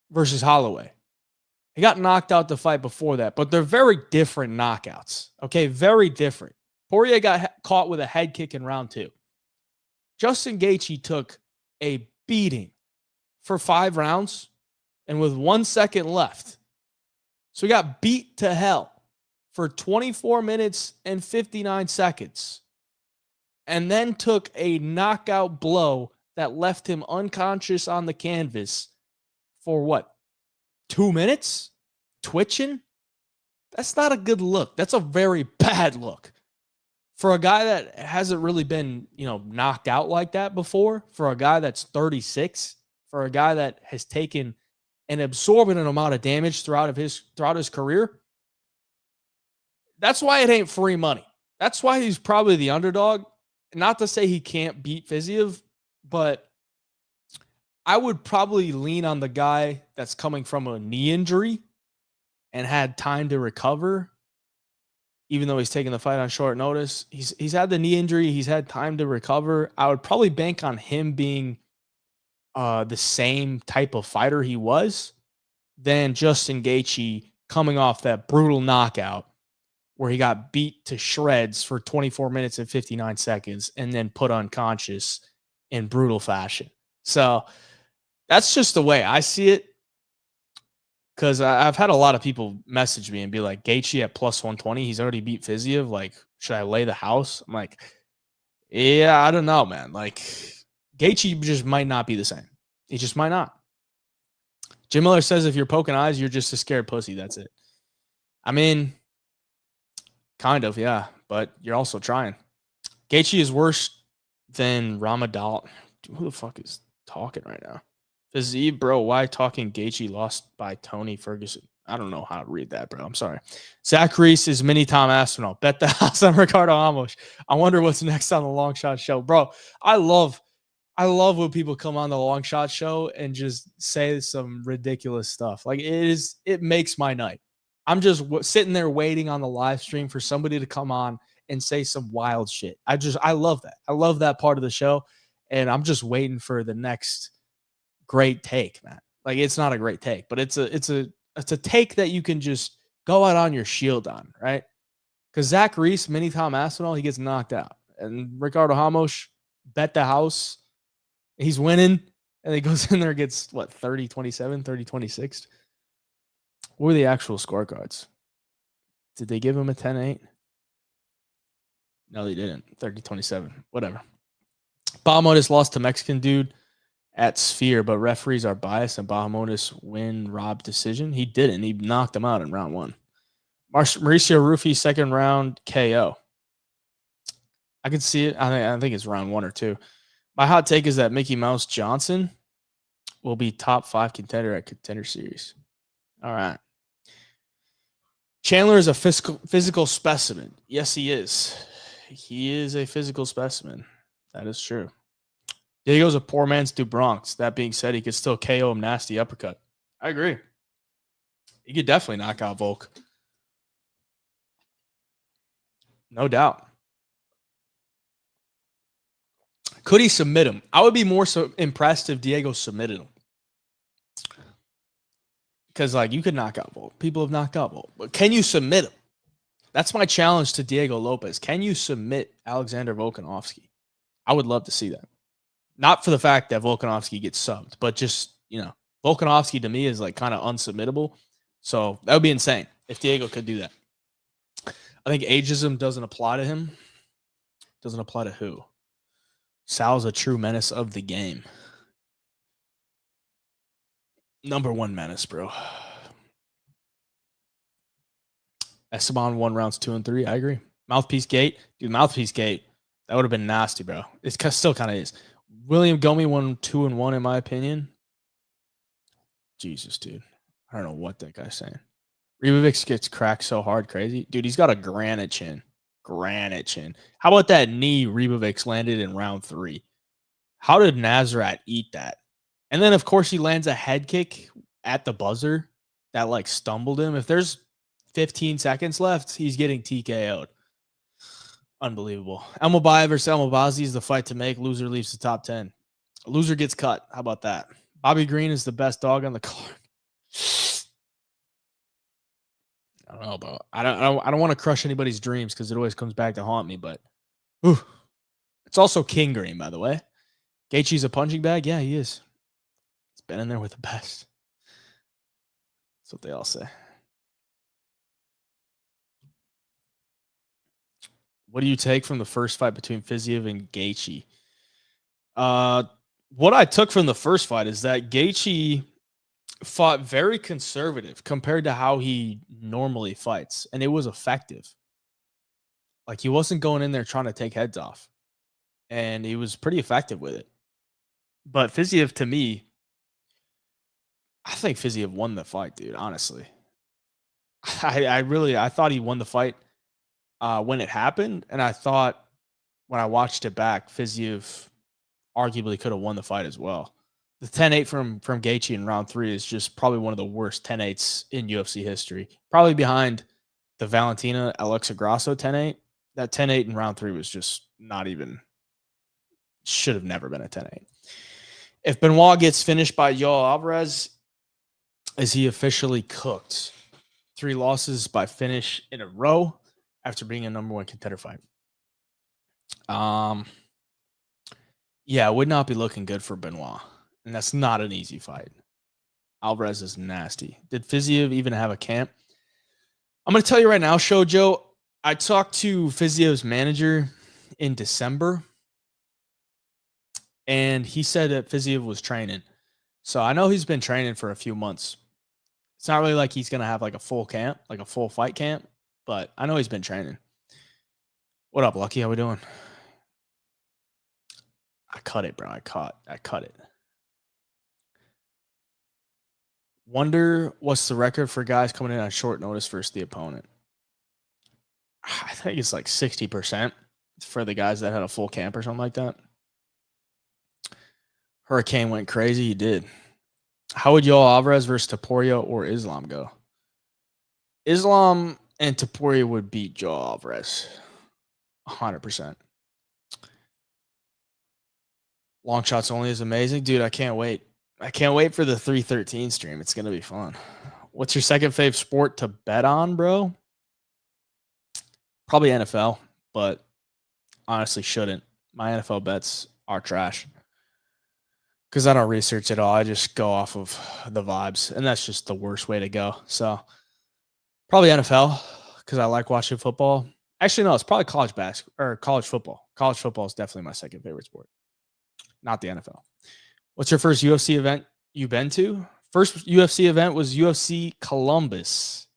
versus Holloway. He got knocked out the fight before that. But they're very different knockouts. Okay, very different. Poirier got caught with a head kick in round 2. Justin Gaethje took a beating for 5 rounds and with 1 second left. So he got beat to hell for 24 minutes and 59 seconds and then took a knockout blow that left him unconscious on the canvas for what? 2 minutes? Twitching? That's not a good look. That's a very bad look. For a guy that hasn't really been, knocked out like that before, for a guy that's 36, for a guy that has taken an absorbent amount of damage throughout his career, that's why it ain't free money. That's why he's probably the underdog. Not to say he can't beat Fiziev, but I would probably lean on the guy that's coming from a knee injury and had time to recover. Even though he's taking the fight on short notice, he's had the knee injury. He's had time to recover. I would probably bank on him being the same type of fighter he was than Justin Gaethje coming off that brutal knockout where he got beat to shreds for 24 minutes and 59 seconds and then put unconscious in brutal fashion. So that's just the way I see it. Because I've had a lot of people message me and be like, Gaethje at plus 120, he's already beat Fiziev. Like, should I lay the house? I'm like, yeah, I don't know, man. Like, Gaethje just might not be the same. He just might not. Jim Miller says if you're poking eyes, you're just a scared pussy. That's it. I mean, kind of, yeah. But you're also trying. Gaethje is worse than Ramadan. Who the fuck is talking right now? Fiziev, bro, why talking Gaethje lost by Tony Ferguson? I don't know how to read that, bro. I'm sorry. Zach Reese is mini Tom Aspinall. Bet the house on Ricardo Amos. I wonder what's next on the Long Shot Show, bro. I love when people come on the Long Shot Show and just say some ridiculous stuff. Like it makes my night. I'm just sitting there waiting on the live stream for somebody to come on and say some wild shit. I love that. I love that part of the show, and I'm just waiting for the next great take, man. Like it's not a great take, but it's a take that you can just go out on your shield on, right? Because Zach Reese, mini Tom Aspinall, he gets knocked out, and Ricardo Ramos bet the house. He's winning, and he goes in there and gets, what, 30-27, 30-26? What were the actual scorecards? Did they give him a 10-8? No, they didn't. 30-27. Whatever. Bahamotis lost to Mexican dude at Sphere, but referees are biased, and Bahamotis win Rob decision. He didn't. He knocked him out in round 1. Mauricio Rufy, second round KO. I could see it. I think it's round 1 or 2. My hot take is that Mickey Mouse Johnson will be top 5 contender at Contender Series. All right. Chandler is a physical specimen. Yes, he is. He is a physical specimen. That is true. Diego's a poor man's Du Bronx. That being said, he could still KO him nasty uppercut. I agree. He could definitely knock out Volk. No doubt. Could he submit him? I would be more so impressed if Diego submitted him. Because, like, you could knock out Volk. People have knocked out Volk. But can you submit him? That's my challenge to Diego Lopez. Can you submit Alexander Volkanovski? I would love to see that. Not for the fact that Volkanovski gets subbed, but just, Volkanovski to me is like kind of unsubmittable. So that would be insane if Diego could do that. I think ageism doesn't apply to him. Doesn't apply to who? Sal's a true menace of the game. Number 1 menace, bro. Esteban won rounds 2 and 3. I agree. Mouthpiece Gate. Dude, Mouthpiece Gate. That would have been nasty, bro. It still kind of is. William Gomi won 2 and 1, in my opinion. Jesus, dude. I don't know what that guy's saying. Ribovic gets cracked so hard, crazy. Dude, he's got a granite chin. Granite chin. How about that knee Ribovic landed in round 3? How did Nazrat eat that? And then, of course, he lands a head kick at the buzzer that, like, stumbled him. If there's 15 seconds left, he's getting TKO'd. Unbelievable. Elmobayev versus Elmobazi is the fight to make. Loser leaves the top 10. Loser gets cut. How about that? Bobby Green is the best dog on the card. I don't know, bro. I don't want to crush anybody's dreams because it always comes back to haunt me, but it's also King Green, by the way. Gaethje's a punching bag? Yeah, he is. He's been in there with the best. That's what they all say. What do you take from the first fight between Fiziev and Gaethje? What I took from the first fight is that Gaethje fought very conservative compared to how he normally fights, and it was effective. Like, he wasn't going in there trying to take heads off, and he was pretty effective with it. But Fiziev, to me, I think Fiziev won the fight, dude, honestly. I thought he won the fight when it happened, and I thought when I watched it back, Fiziev arguably could have won the fight as well. The 10-8 from Gaethje in round 3 is just probably one of the worst 10-8s in UFC history. Probably behind the Valentina Alexa Grasso 10-8. That 10-8 in round 3 was just not even, should have never been a 10-8. If Benoit gets finished by Yoel Alvarez, is he officially cooked? 3 losses by finish in a row after being a number 1 contender fight. Yeah, it would not be looking good for Benoit. And that's not an easy fight. Alvarez is nasty. Did Fiziev even have a camp? I'm going to tell you right now, Shoujo, I talked to Fiziev's manager in December, and he said that Fiziev was training. So I know he's been training for a few months. It's not really like he's going to have like a full camp, like a full fight camp, but I know he's been training. What up, Lucky? How we doing? I cut it, bro. I cut it. Wonder what's the record for guys coming in on short notice versus the opponent. I think it's like 60% for the guys that had a full camp or something like that. Hurricane went crazy. He did. How would Yoel Alvarez versus Topuria or Islam go? Islam and Topuria would beat Yoel Alvarez. 100%. Long shots only is amazing. Dude, I can't wait. I can't wait for the 313 stream. It's going to be fun. What's your second fave sport to bet on, bro? Probably NFL, but honestly shouldn't. My NFL bets are trash because I don't research at all. I just go off of the vibes, and that's just the worst way to go. So probably NFL because I like watching football. Actually, no, it's probably college basketball or college football. College football is definitely my second favorite sport, not the NFL. What's your first UFC event you've been to? First UFC event was UFC Columbus,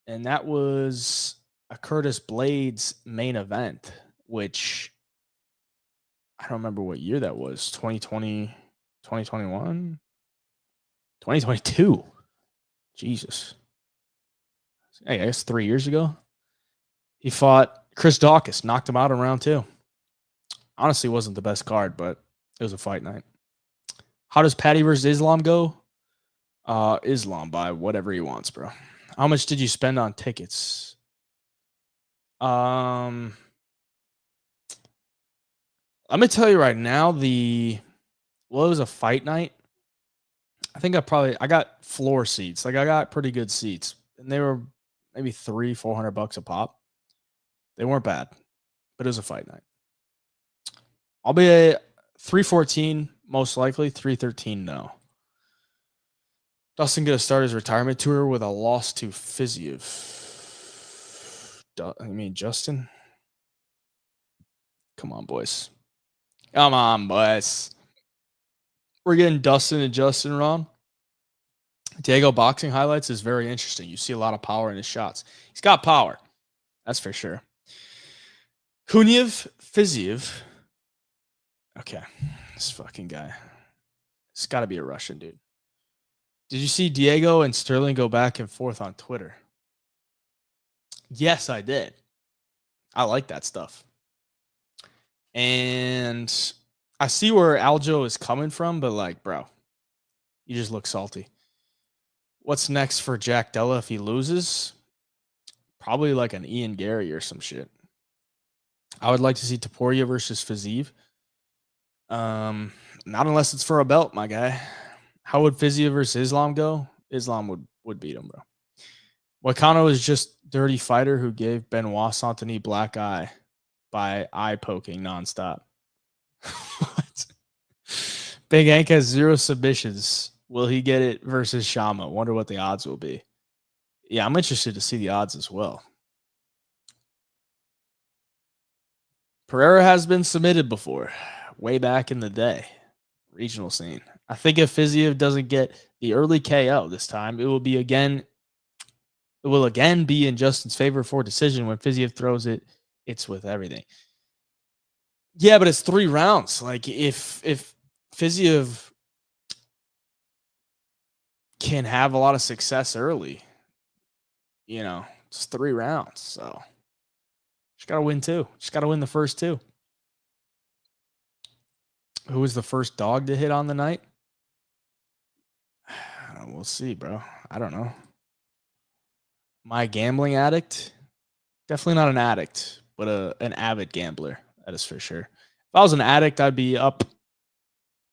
and that was a Curtis Blades main event, which I don't remember what year that was. 2020, 2021, 2022. Jesus. Hey, I guess 3 years ago. He fought Chris Dawkins, knocked him out in round 2. Honestly, wasn't the best card, but it was a fight night. How does Paddy versus Islam go? Islam by whatever he wants, bro. How much did you spend on tickets? Let me tell you right now, it was a fight night. I think I got floor seats. Like I got pretty good seats, and they were maybe $300-$400 a pop. They weren't bad, but it was a fight night. I'll be a 314 most likely, 313 no. Dustin gonna start his retirement tour with a loss to Fiziev. Justin? Come on, boys. Come on, boys. We're getting Dustin and Justin wrong. Diego boxing highlights is very interesting. You see a lot of power in his shots. He's got power. That's for sure. Kuniev, Fiziev. Okay. This fucking guy. It's got to be a Russian, dude. Did you see Diego and Sterling go back and forth on Twitter? Yes, I did. I like that stuff. And I see where Aljo is coming from, but like, bro, you just look salty. What's next for Jack Della if he loses? Probably like an Ian Gary or some shit. I would like to see Topuria versus Fiziev. Not unless it's for a belt, my guy. How would Fiziev versus Islam go? Islam would beat him, bro. Wakano is just dirty fighter who gave Benoit Saint-Denis black eye by eye poking nonstop. What? Big Ank has 0 submissions. Will he get it versus Shama? Wonder what the odds will be. Yeah, I'm interested to see the odds as well. Pereira has been submitted before, way back in the day, regional scene. I think if Fiziev doesn't get the early KO this time, it will again be in Justin's favor for decision. When Fiziev throws it, it's with everything. Yeah, but it's 3 rounds. Like if Fiziev can have a lot of success early, it's 3 rounds. So just got to win 2. Just got to win the first 2. Who was the first dog to hit on the night? We'll see, bro. I don't know. My gambling addict? Definitely not an addict, but an avid gambler. That is for sure. If I was an addict, I'd be up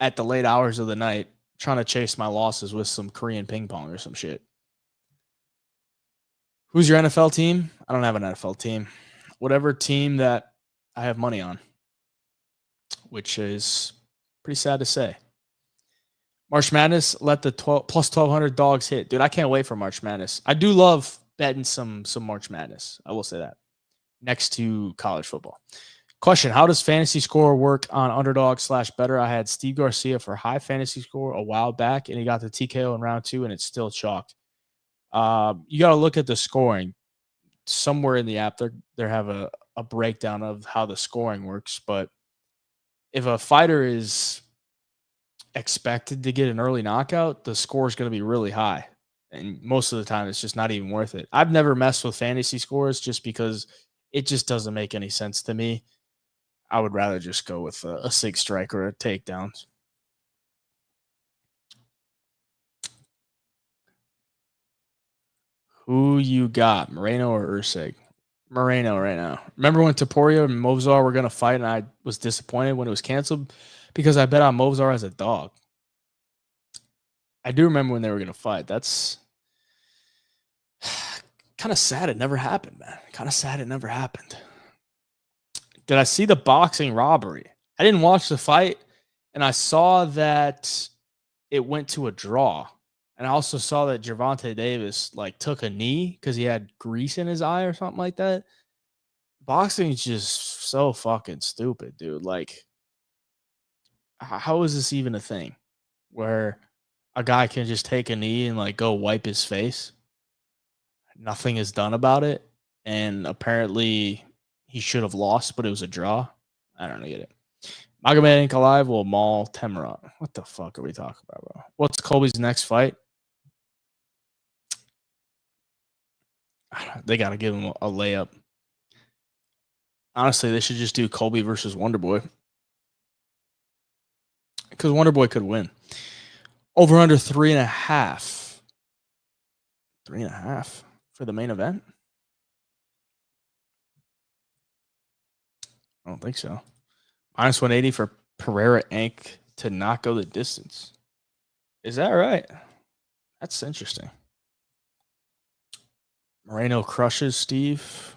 at the late hours of the night trying to chase my losses with some Korean ping pong or some shit. Who's your NFL team? I don't have an NFL team. Whatever team that I have money on, which is pretty sad to say. March Madness, let the plus 1,200 dogs hit. Dude, I can't wait for March Madness. I do love betting some March Madness. I will say that. Next to college football. Question, how does fantasy score work on underdog/better? I had Steve Garcia for high fantasy score a while back, and he got the TKO in round 2, and it's still chalked. You got to look at the scoring. Somewhere in the app, they have a breakdown of how the scoring works. But if a fighter is expected to get an early knockout, the score is going to be really high. And most of the time, it's just not even worth it. I've never messed with fantasy scores just because it just doesn't make any sense to me. I would rather just go with a 6 strike or a takedown. Who you got, Moreno or Usyk? Moreno right now. Remember when Topuria and Movzar were going to fight and I was disappointed when it was canceled because I bet on Movzar as a dog. I do remember when they were going to fight. That's kind of sad it never happened, man. Kind of sad it never happened. Did I see the boxing robbery? I didn't watch the fight, and I saw that it went to a draw. And I also saw that Gervonta Davis like took a knee because he had grease in his eye or something like that. Boxing is just so fucking stupid, dude. Like, how is this even a thing where a guy can just take a knee and like go wipe his face? Nothing is done about it. And apparently he should have lost, but it was a draw. I don't get it. Magomed Ankalaev will maul Temurat. What the fuck are we talking about, bro? What's Colby's next fight? They got to give him a layup. Honestly, they should just do Colby versus Wonderboy. Because Wonderboy could win. Over under 3.5. 3.5 for the main event? I don't think so. Minus 180 for Pereira Ank to not go the distance. Is that right? That's interesting. Moreno crushes Steve.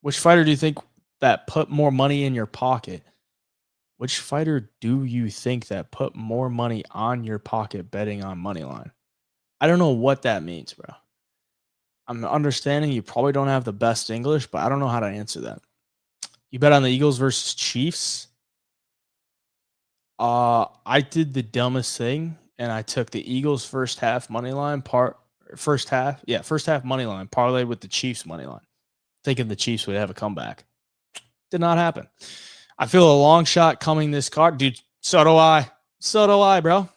Which fighter do you think that put more money in your pocket? Which fighter do you think that put more money on your pocket betting on money line? I don't know what that means, bro. I'm understanding you probably don't have the best English, but I don't know how to answer that. You bet on the Eagles versus Chiefs? I did the dumbest thing, and I took the Eagles first half money line first half money line parlayed with the Chiefs money line, thinking the Chiefs would have a comeback. Did not happen. I feel a long shot coming this card, dude. So do I. So do I, bro.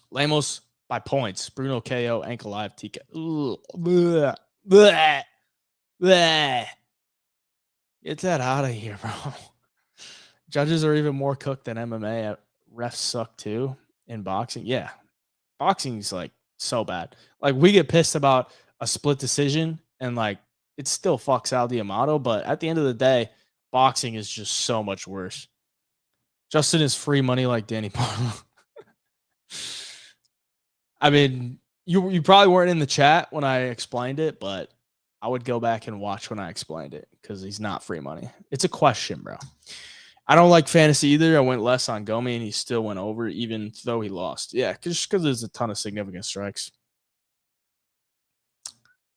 Lemos by points. Bruno KO, Ankalaev, TK. Bleh, bleh, bleh. Get that out of here, bro. Judges are even more cooked than MMA. Refs suck too in boxing. Yeah. Boxing's like so bad. Like we get pissed about a split decision and like it still fucks out the Amato, but at the end of the day, boxing is just so much worse. Justin is free money like Danny Barlow. I mean, you probably weren't in the chat when I explained it, but I would go back and watch when I explained it because he's not free money. It's a question, bro. I don't like fantasy either. I went less on Gomi and he still went over even though he lost. Yeah, just because there's a ton of significant strikes.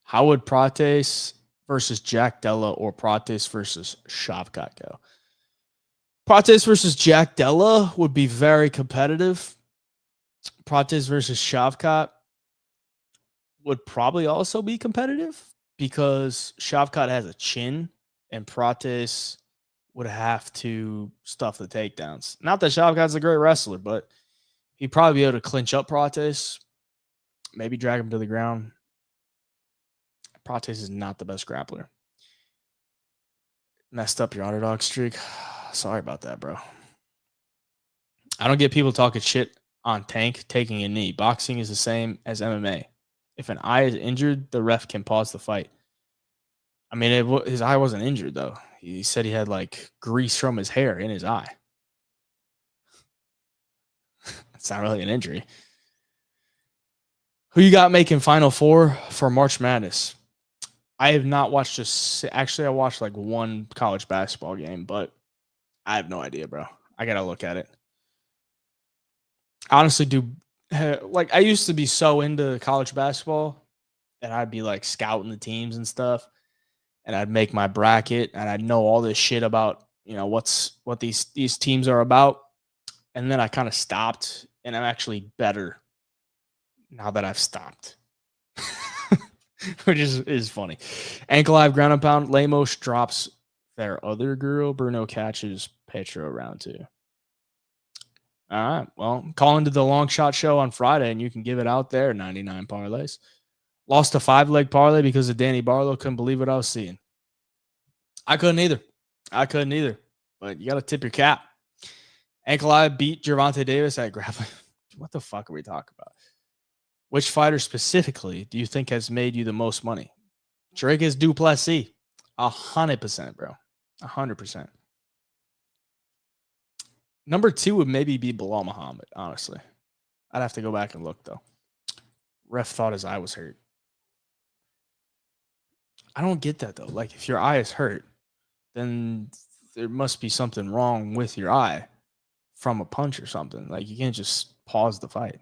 How would Prates versus Jack Della or Prates versus Shavkat go? Prates versus Jack Della would be very competitive. Prates versus Shavkat would probably also be competitive because Shavkat has a chin and Prates would have to stuff the takedowns. Not that Shavkat's a great wrestler, but he'd probably be able to clinch up Prates, maybe drag him to the ground. Prates is not the best grappler. Messed up your underdog streak. Sorry about that, bro. I don't get people talking shit on Tank taking a knee. Boxing is the same as MMA. If an eye is injured, the ref can pause the fight. I mean, his eye wasn't injured, though. He said he had, like, grease from his hair in his eye. It's not really an injury. Who you got making Final Four for March Madness? I have not watched this. Actually, I watched, like, one college basketball game, but I have no idea, bro. I got to look at it. Honestly, I used to be so into college basketball, and I'd be, like, scouting the teams and stuff. And I'd make my bracket and I'd know all this shit about, what these teams are about. And then I kind of stopped and I'm actually better now that I've stopped, which is funny. Ankalaev ground and pound. Lemos drops their other girl. Bruno catches Petro round 2. All right. Well, call into the long shot show on Friday and you can give it out there. 99 parlays. Lost a 5-leg parlay because of Danny Barlow. Couldn't believe what I was seeing. I couldn't either. But you got to tip your cap. Ankalaev beat Gervonta Davis at grappling. What the fuck are we talking about? Which fighter specifically do you think has made you the most money? Drake is Duplessis. 100%, bro. 100%. Number 2 would maybe be Bilal Muhammad, honestly. I'd have to go back and look, though. Ref thought his eye was hurt. I don't get that, though. Like, if your eye is hurt, then there must be something wrong with your eye from a punch or something. Like, you can't just pause the fight.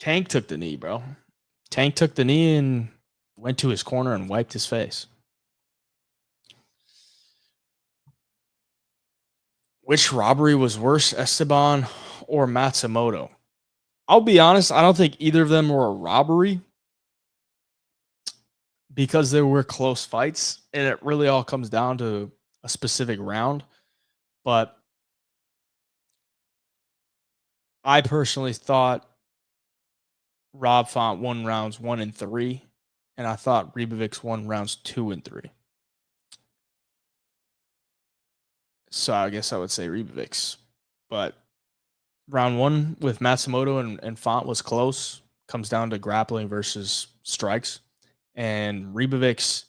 Tank took the knee, bro. Tank took the knee and went to his corner and wiped his face. Which robbery was worse, Esteban or Matsumoto? I'll be honest, I don't think either of them were a robbery because they were close fights, and it really all comes down to a specific round. But I personally thought Rob Font won rounds 1 and 3, and I thought Ribovics won rounds 2 and 3. So I guess I would say Ribovics. But round 1 with Matsumoto and Font was close. Comes down to grappling versus strikes. And Ribovics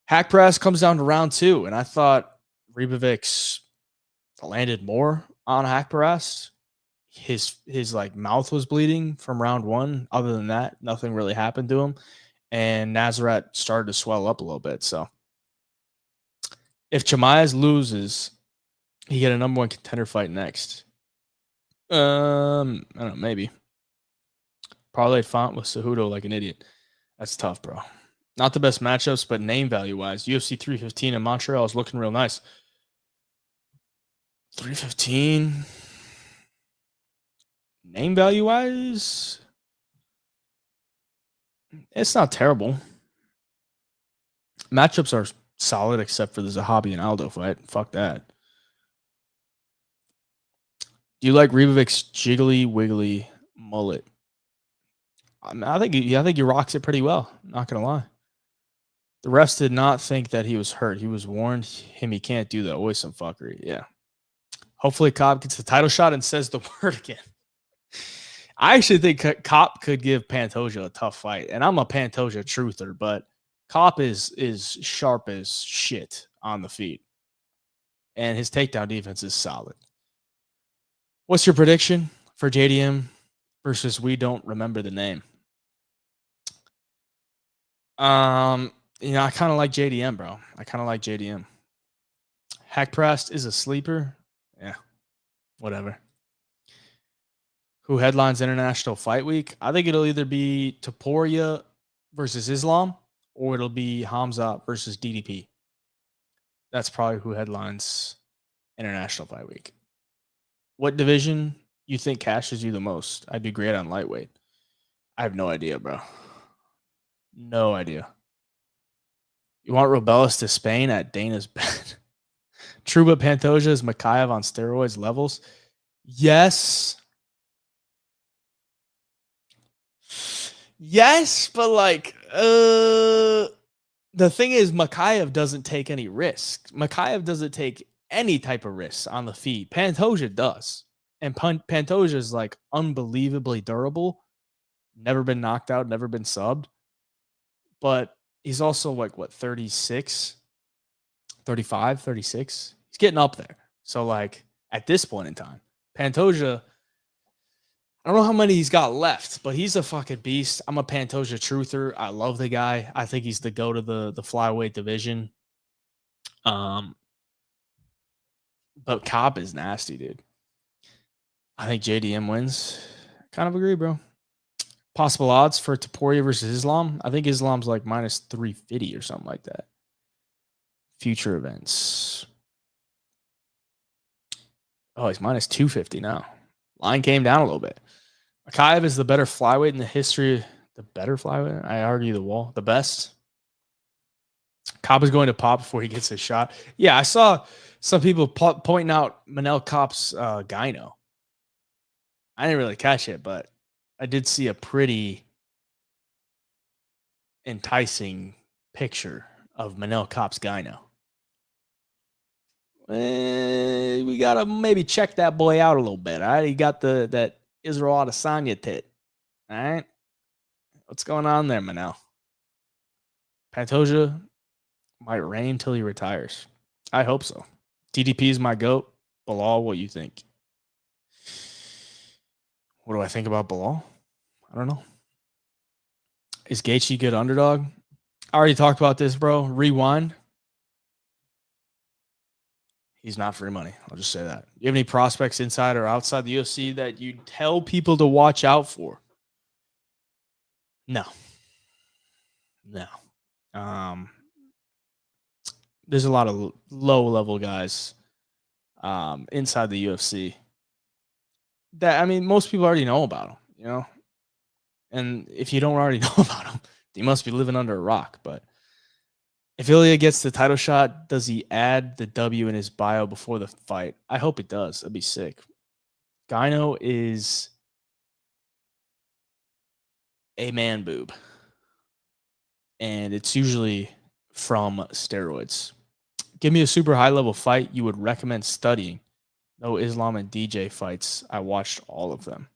hack press comes down to round 2. And I thought Ribovics landed more on hack press. His like mouth was bleeding from round 1. Other than that, nothing really happened to him. And Nazareth started to swell up a little bit. So if Chimaez loses, he get a number 1 contender fight next. I don't know, maybe. Parlay Font with Cejudo like an idiot. That's tough, bro. Not the best matchups, but name value wise, UFC 315 in Montreal is looking real nice. 315. Name value wise, it's not terrible. Matchups are solid except for the Zahabi and Aldo fight. Fuck that. Do you like Ribovic's jiggly wiggly mullet? I think he rocks it pretty well. Not gonna lie. The refs did not think that he was hurt. He was warned him he can't do that. Always some fuckery. Yeah. Hopefully Cobb gets the title shot and says the word again. I actually think Cop could give Pantoja a tough fight, and I'm a Pantoja truther, but Cop is sharp as shit on the feet, and his takedown defense is solid. What's your prediction for JDM versus we don't remember the name? I kind of like JDM, bro. I kind of like JDM. Hack Pressed is a sleeper. Yeah, whatever. Who headlines International Fight Week? I think it'll either be Topuria versus Islam or it'll be Hamza versus DDP. That's probably who headlines International Fight Week. What division you think cashes you the most? I'd be great on lightweight. I have no idea, bro. No idea. You want Robelis to Spain at Dana's bet? Truba Pantoja is Makayev on steroids levels? Yes. Yes, but like, the thing is, Makayev doesn't take any risks. Makayev doesn't take any type of risks on the feet. Pantoja does. And Pantoja is like unbelievably durable. Never been knocked out, never been subbed. But he's also like, what, 36, 35, 36? He's getting up there. So like at this point in time, Pantoja, I don't know how many he's got left, but he's a fucking beast. I'm a Pantoja truther. I love the guy. I think he's the go to the flyweight division. But Cobb is nasty, dude. I think JDM wins. Kind of agree, bro. Possible odds for Topuria versus Islam. I think Islam's like minus 350 or something like that. Future events. Oh, he's minus 250 now. Line came down a little bit. Makayev is the better flyweight in the history. The better flyweight? I argue the best. Cobb is going to pop before he gets his shot. Yeah, I saw some people pointing out Manel Kopp's gyno. I didn't really catch it, but I did see a pretty enticing picture of Manel Kopp's gyno. We gotta maybe check that boy out a little bit. All right, he got that Israel Adesanya tit. All right, what's going on there, Manel? Pantoja might reign till he retires. I hope so. TDP is my goat. Bilal, what you think? What do I think about Bilal? I don't know. Is Gaethje good underdog? I already talked about this, bro. Rewind. He's not free money. I'll just say that. You have any prospects inside or outside the UFC that you tell people to watch out for? No. There's a lot of low-level guys inside the UFC that, I mean, most people already know about them, you know? And if you don't already know about them, you must be living under a rock. But if Ilya gets the title shot, does he add the W in his bio before the fight? I hope it does. That'd be sick. Gyno is a man boob. And it's usually from steroids. Give me a super high-level fight you would recommend studying. No Islam and DJ fights. I watched all of them.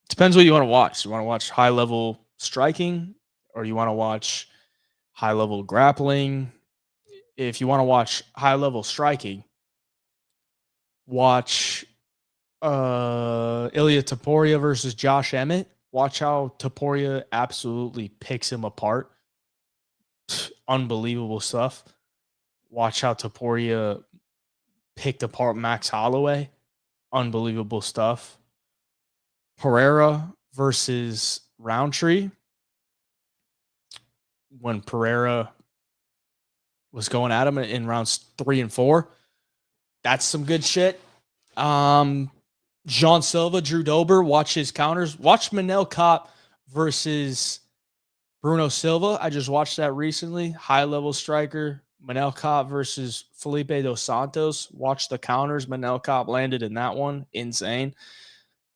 Depends what you want to watch. You want to watch high-level striking, or you want to watch high-level grappling? If you want to watch high-level striking, watch Ilya Topuria versus Josh Emmett. Watch how Topuria absolutely picks him apart. Unbelievable stuff. Watch how Topuria picked apart Max Holloway. Unbelievable stuff. Pereira versus Roundtree. When Pereira was going at him in rounds 3 and 4. That's some good shit. Jean Silva, Drew Dober, watch his counters. Watch Manel Kopp versus Bruno Silva. I just watched that recently. High-level striker. Manel Kopp versus Felipe dos Santos. Watch the counters Manel Kopp landed in that one. Insane.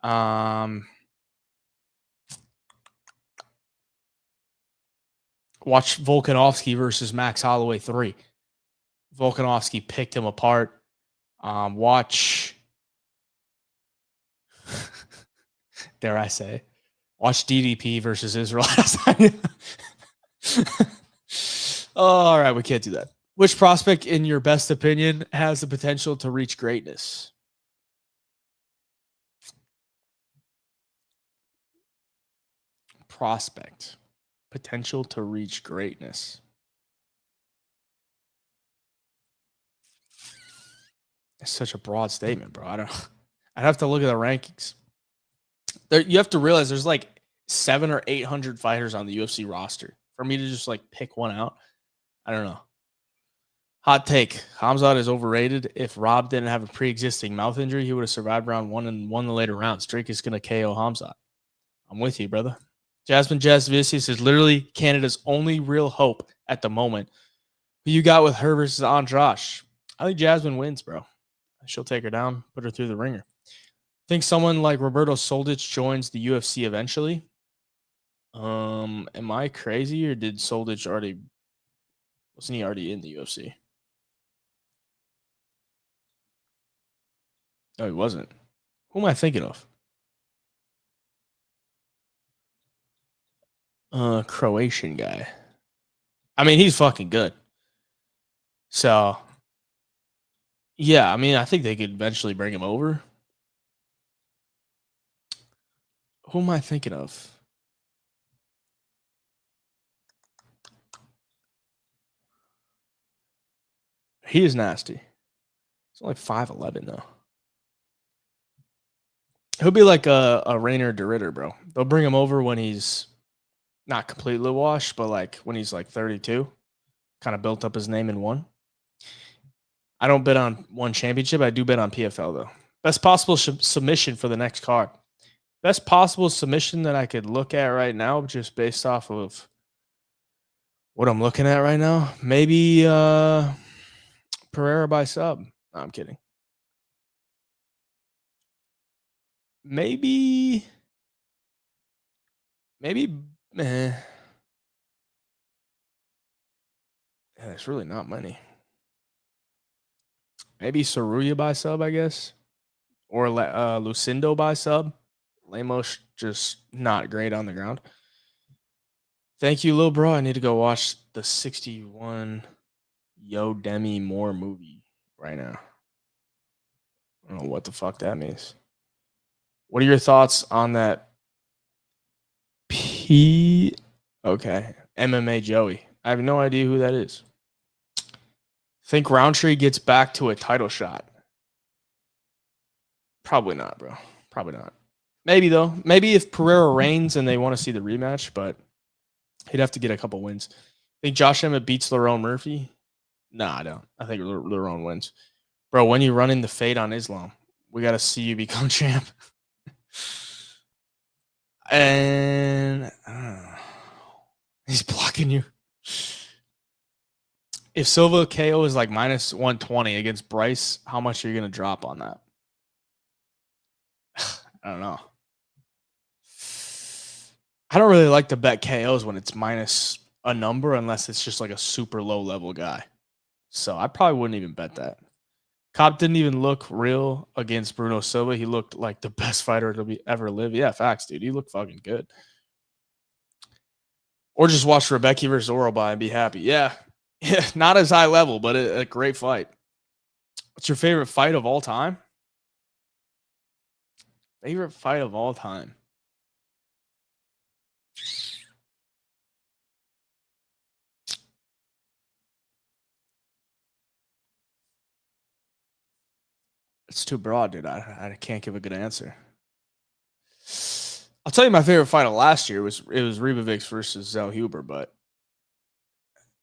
Watch Volkanovski versus Max Holloway 3. Volkanovski picked him apart. Watch, dare I say, watch DDP versus Israel. All right, we can't do that. Which prospect, in your best opinion, has the potential to reach greatness? Prospect. Potential to reach greatness. It's such a broad statement, bro. I'd have to look at the rankings. You have to realize there's like 700 or 800 fighters on the UFC roster. For me to just like pick one out, I don't know. Hot take. Khamzat is overrated. If Rob didn't have a pre-existing mouth injury, he would have survived round 1 and won the later rounds. Drake is going to KO Khamzat. I'm with you, brother. Jasmine Jasvicius is literally Canada's only real hope at the moment. Who you got with her versus Andrade? I think Jasmine wins, bro. She'll take her down, put her through the ringer. Think someone like Roberto Soldic joins the UFC eventually? Am I crazy, or did Soldic wasn't he already in the UFC? No, he wasn't. Who am I thinking of? Croatian guy. I mean, he's fucking good. So, yeah, I mean, I think they could eventually bring him over. Who am I thinking of? He is nasty. He's only 5'11", though. He'll be like a Rainer DeRitter, bro. They'll bring him over when he's not completely washed, but like when he's like 32. Kind of built up his name in one. I don't bet on one championship. I do bet on PFL, though. Best possible submission for the next card. Best possible submission that I could look at right now, just based off of What I'm looking at right now, maybe Pereira by sub. No, I'm kidding. Maybe eh, yeah, it's really not many. Maybe Saruya by sub, I guess, or Lucindo by sub. Lemos just not great on the ground. Thank you, little bro. I need to go watch the 61 Yo Demi Moore movie right now. I don't know what the fuck that means. What are your thoughts on that Okay, MMA Joey? I have no idea who that is. Think Roundtree gets back to a title shot? Probably not, bro. Probably not. Maybe though. Maybe if Pereira reigns and they want to see the rematch, but he'd have to get a couple wins. Think Josh Emmett beats Lerone Murphy? Nah, I don't. I think Lerone wins. Bro, when you run in the fade on Islam, we got to see you become champ. And he's blocking you. If Silva KO is like minus 120 against Bryce, how much are you going to drop on that? I don't know. I don't really like to bet KOs when it's minus a number unless it's just like a super low level guy. So I probably wouldn't even bet that. Cobb didn't even look real against Bruno Silva. He looked like the best fighter to ever live. Yeah, facts, dude. He looked fucking good. Or just watch Rebecca versus Oralby and be happy. Yeah. Yeah, not as high level, but a great fight. What's your favorite fight of all time? Favorite fight of all time? It's too broad, dude. I can't give a good answer. I'll tell you my favorite fight of last year was Ribovics versus Zell Huber, but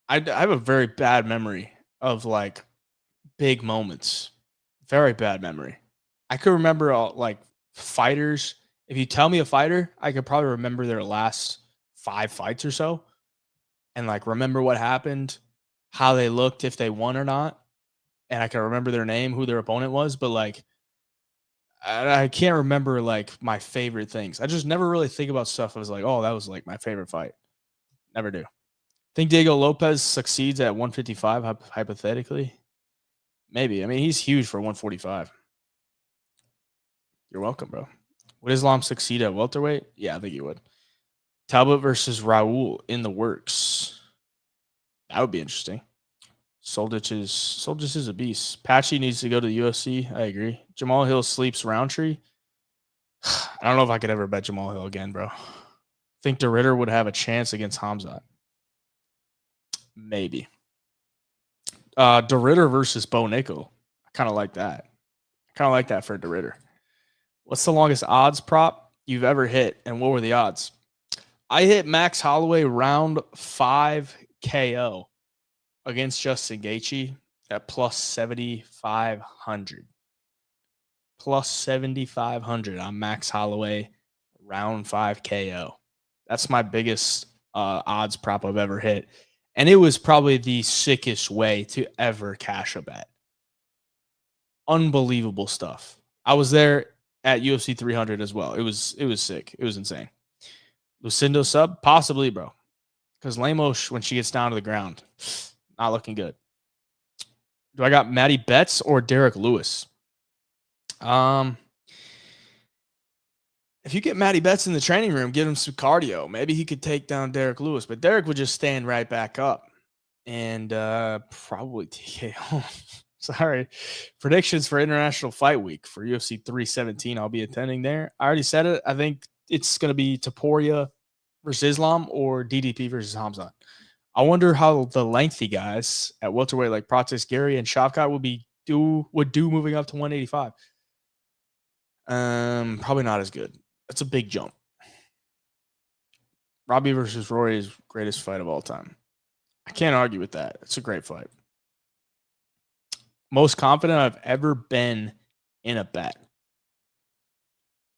I have a very bad memory of like big moments. Very bad memory. I could remember like fighters. If you tell me a fighter, I could probably remember their last 5 fights or so and like remember what happened, how they looked, if they won or not. And I can remember their name, who their opponent was, but like I can't remember like my favorite things. I just never really think about stuff. I was like, oh, that was like my favorite fight. Never do. Think Diego Lopez succeeds at 155 hypothetically? Maybe. I mean, he's huge for 145. You're welcome, bro. Would Islam succeed at welterweight? Yeah, I think he would. Talbot versus Raul in the works. That would be interesting. Soldich is a beast. Patchy needs to go to the UFC. I agree. Jamal Hill sleeps Roundtree. I don't know if I could ever bet Jamal Hill again, bro. Think DeRitter would have a chance against Hamzat. Maybe. DeRitter versus Bo Nickel. I kind of like that. For DeRitter. What's the longest odds prop you've ever hit, and what were the odds? I hit Max Holloway round 5 KO against Justin Gaethje at plus 7,500. Plus 7,500 on Max Holloway round 5 KO. That's my biggest odds prop I've ever hit. And it was probably the sickest way to ever cash a bet. Unbelievable stuff. I was there at UFC 300 as well. It was sick. It was insane. Lucindo sub? Possibly, bro. Because Lemos, when she gets down to the ground, not looking good. Do I got Matty Betts or Derek Lewis? If you get Matty Betts in the training room, give him some cardio. Maybe he could take down Derek Lewis, but Derek would just stand right back up and probably TKO. Sorry. Predictions for International Fight Week for UFC 317. I'll be attending there. I already said it. I think it's going to be Topuria versus Islam or DDP versus Hamzat. I wonder how the lengthy guys at welterweight like Pratis Gary and Shavkat would do moving up to 185. Probably not as good. That's a big jump. Robbie versus Rory is greatest fight of all time. I can't argue with that. It's a great fight. Most confident I've ever been in a bet.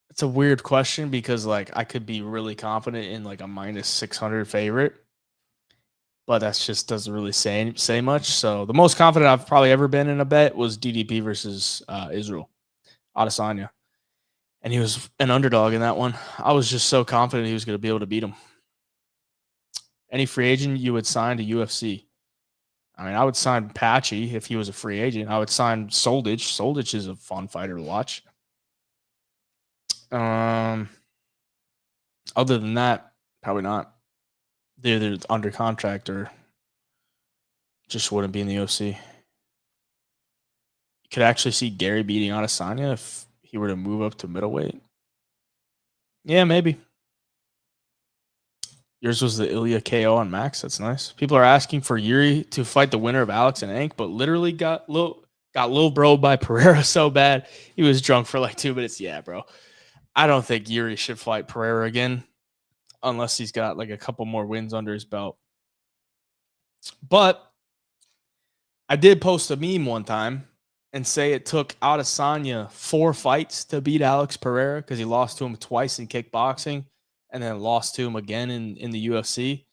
It's a weird question because like I could be really confident in like a minus 600 favorite. but that's just doesn't really say much. So the most confident I've probably ever been in a bet was DDP versus Israel Adesanya, and he was an underdog in that one. I was just so confident he was going to be able to beat him. Any free agent you would sign to UFC? I mean, I would sign Paddy if he was a free agent. I would sign Soldich. Soldich is a fun fighter to watch. Other than that, probably not. They're either under contract or just wouldn't be in the UFC. You could actually see Gary beating Adesanya if he were to move up to middleweight. Yeah, maybe. Yours was the Ilya KO on Max. That's nice. People are asking for Yuri to fight the winner of Alex and Ank, but literally got little bro by Pereira so bad he was drunk for like 2 minutes. Yeah, bro. I don't think Yuri should fight Pereira again unless he's got like a couple more wins under his belt. But I did post a meme one time and say it took Adesanya 4 fights to beat Alex Pereira because he lost to him twice in kickboxing and then lost to him again in the UFC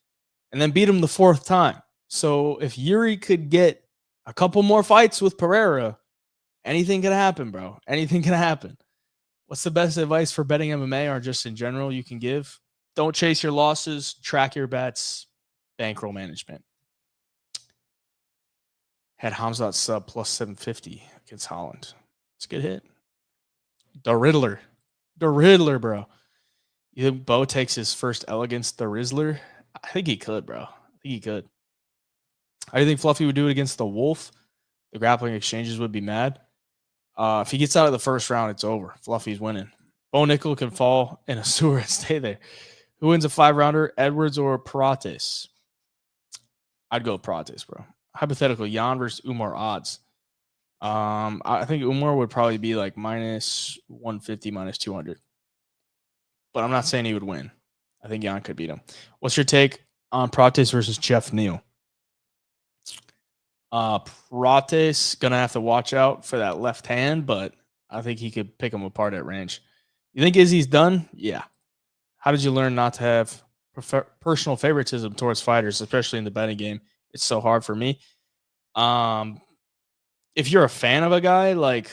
and then beat him the 4th time. So if Yuri could get a couple more fights with Pereira, anything can happen, bro. Anything can happen. What's the best advice for betting MMA or just in general you can give? Don't chase your losses, track your bets, bankroll management. Had Hamzat sub plus 750 against Holland. It's a good hit. The Riddler, bro. You think Bo takes his first L against the Rizzler? I think he could, bro. I think he could. How do you think Fluffy would do it against the Wolf? The grappling exchanges would be mad. If he gets out of the first round, it's over. Fluffy's winning. Bo Nickel can fall in a sewer and stay there. Who wins a 5-rounder, Edwards or Prates? I'd go Prates, bro. Hypothetical, Jan versus Umar odds. I think Umar would probably be like minus 150, minus 200. But I'm not saying he would win. I think Jan could beat him. What's your take on Prates versus Jeff Neal? Prates gonna have to watch out for that left hand, but I think he could pick him apart at range. You think Izzy's done? Yeah. How did you learn not to have personal favoritism towards fighters, especially in the betting game? It's so hard for me. If you're a fan of a guy, like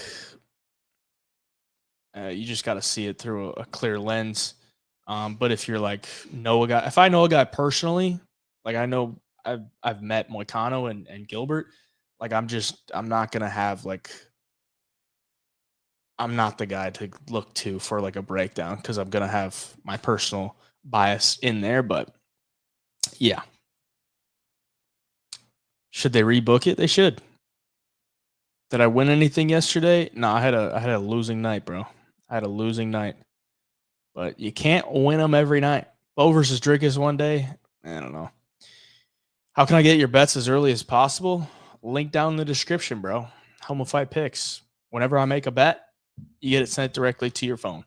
you just got to see it through a clear lens. But if you're like know a guy, if I know a guy personally, like I know I've met Moicano and Gilbert, like I'm not gonna have like I'm not the guy to look to for like a breakdown because I'm gonna have my personal bias in there. But yeah. Should they rebook it? They should. Did I win anything yesterday? No, I had a losing night, bro. I had a losing night. But you can't win them every night. Bo versus Drickus one day. I don't know. How can I get your bets as early as possible? Link down in the description, bro. Home of Fight Picks. Whenever I make a bet, you get it sent directly to your phone.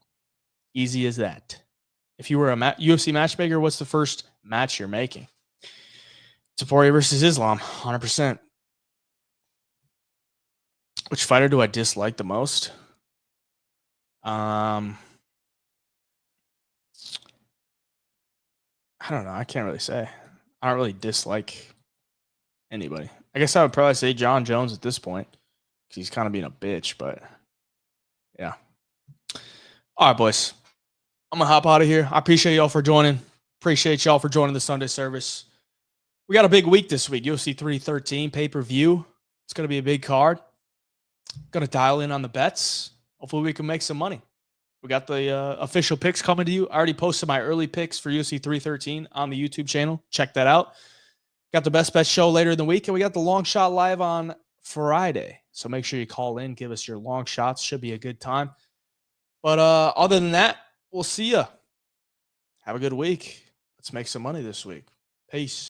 Easy as that. If you were a UFC matchmaker, what's the first match you're making? Taporia versus Islam, 100%. Which fighter do I dislike the most? I don't know. I can't really say. I don't really dislike anybody. I guess I would probably say John Jones at this point because he's kind of being a bitch, but yeah. All right, boys. I'm going to hop out of here. I appreciate y'all for joining. Appreciate y'all for joining the Sunday service. We got a big week this week. UFC 313 pay-per-view. It's going to be a big card. Going to dial in on the bets. Hopefully we can make some money. We got the official picks coming to you. I already posted my early picks for UFC 313 on the YouTube channel. Check that out. Got the best bet show later in the week, and we got the long shot live on Friday. So make sure you call in. Give us your long shots. Should be a good time. But other than that, we'll see ya. Have a good week. Let's make some money this week. Peace.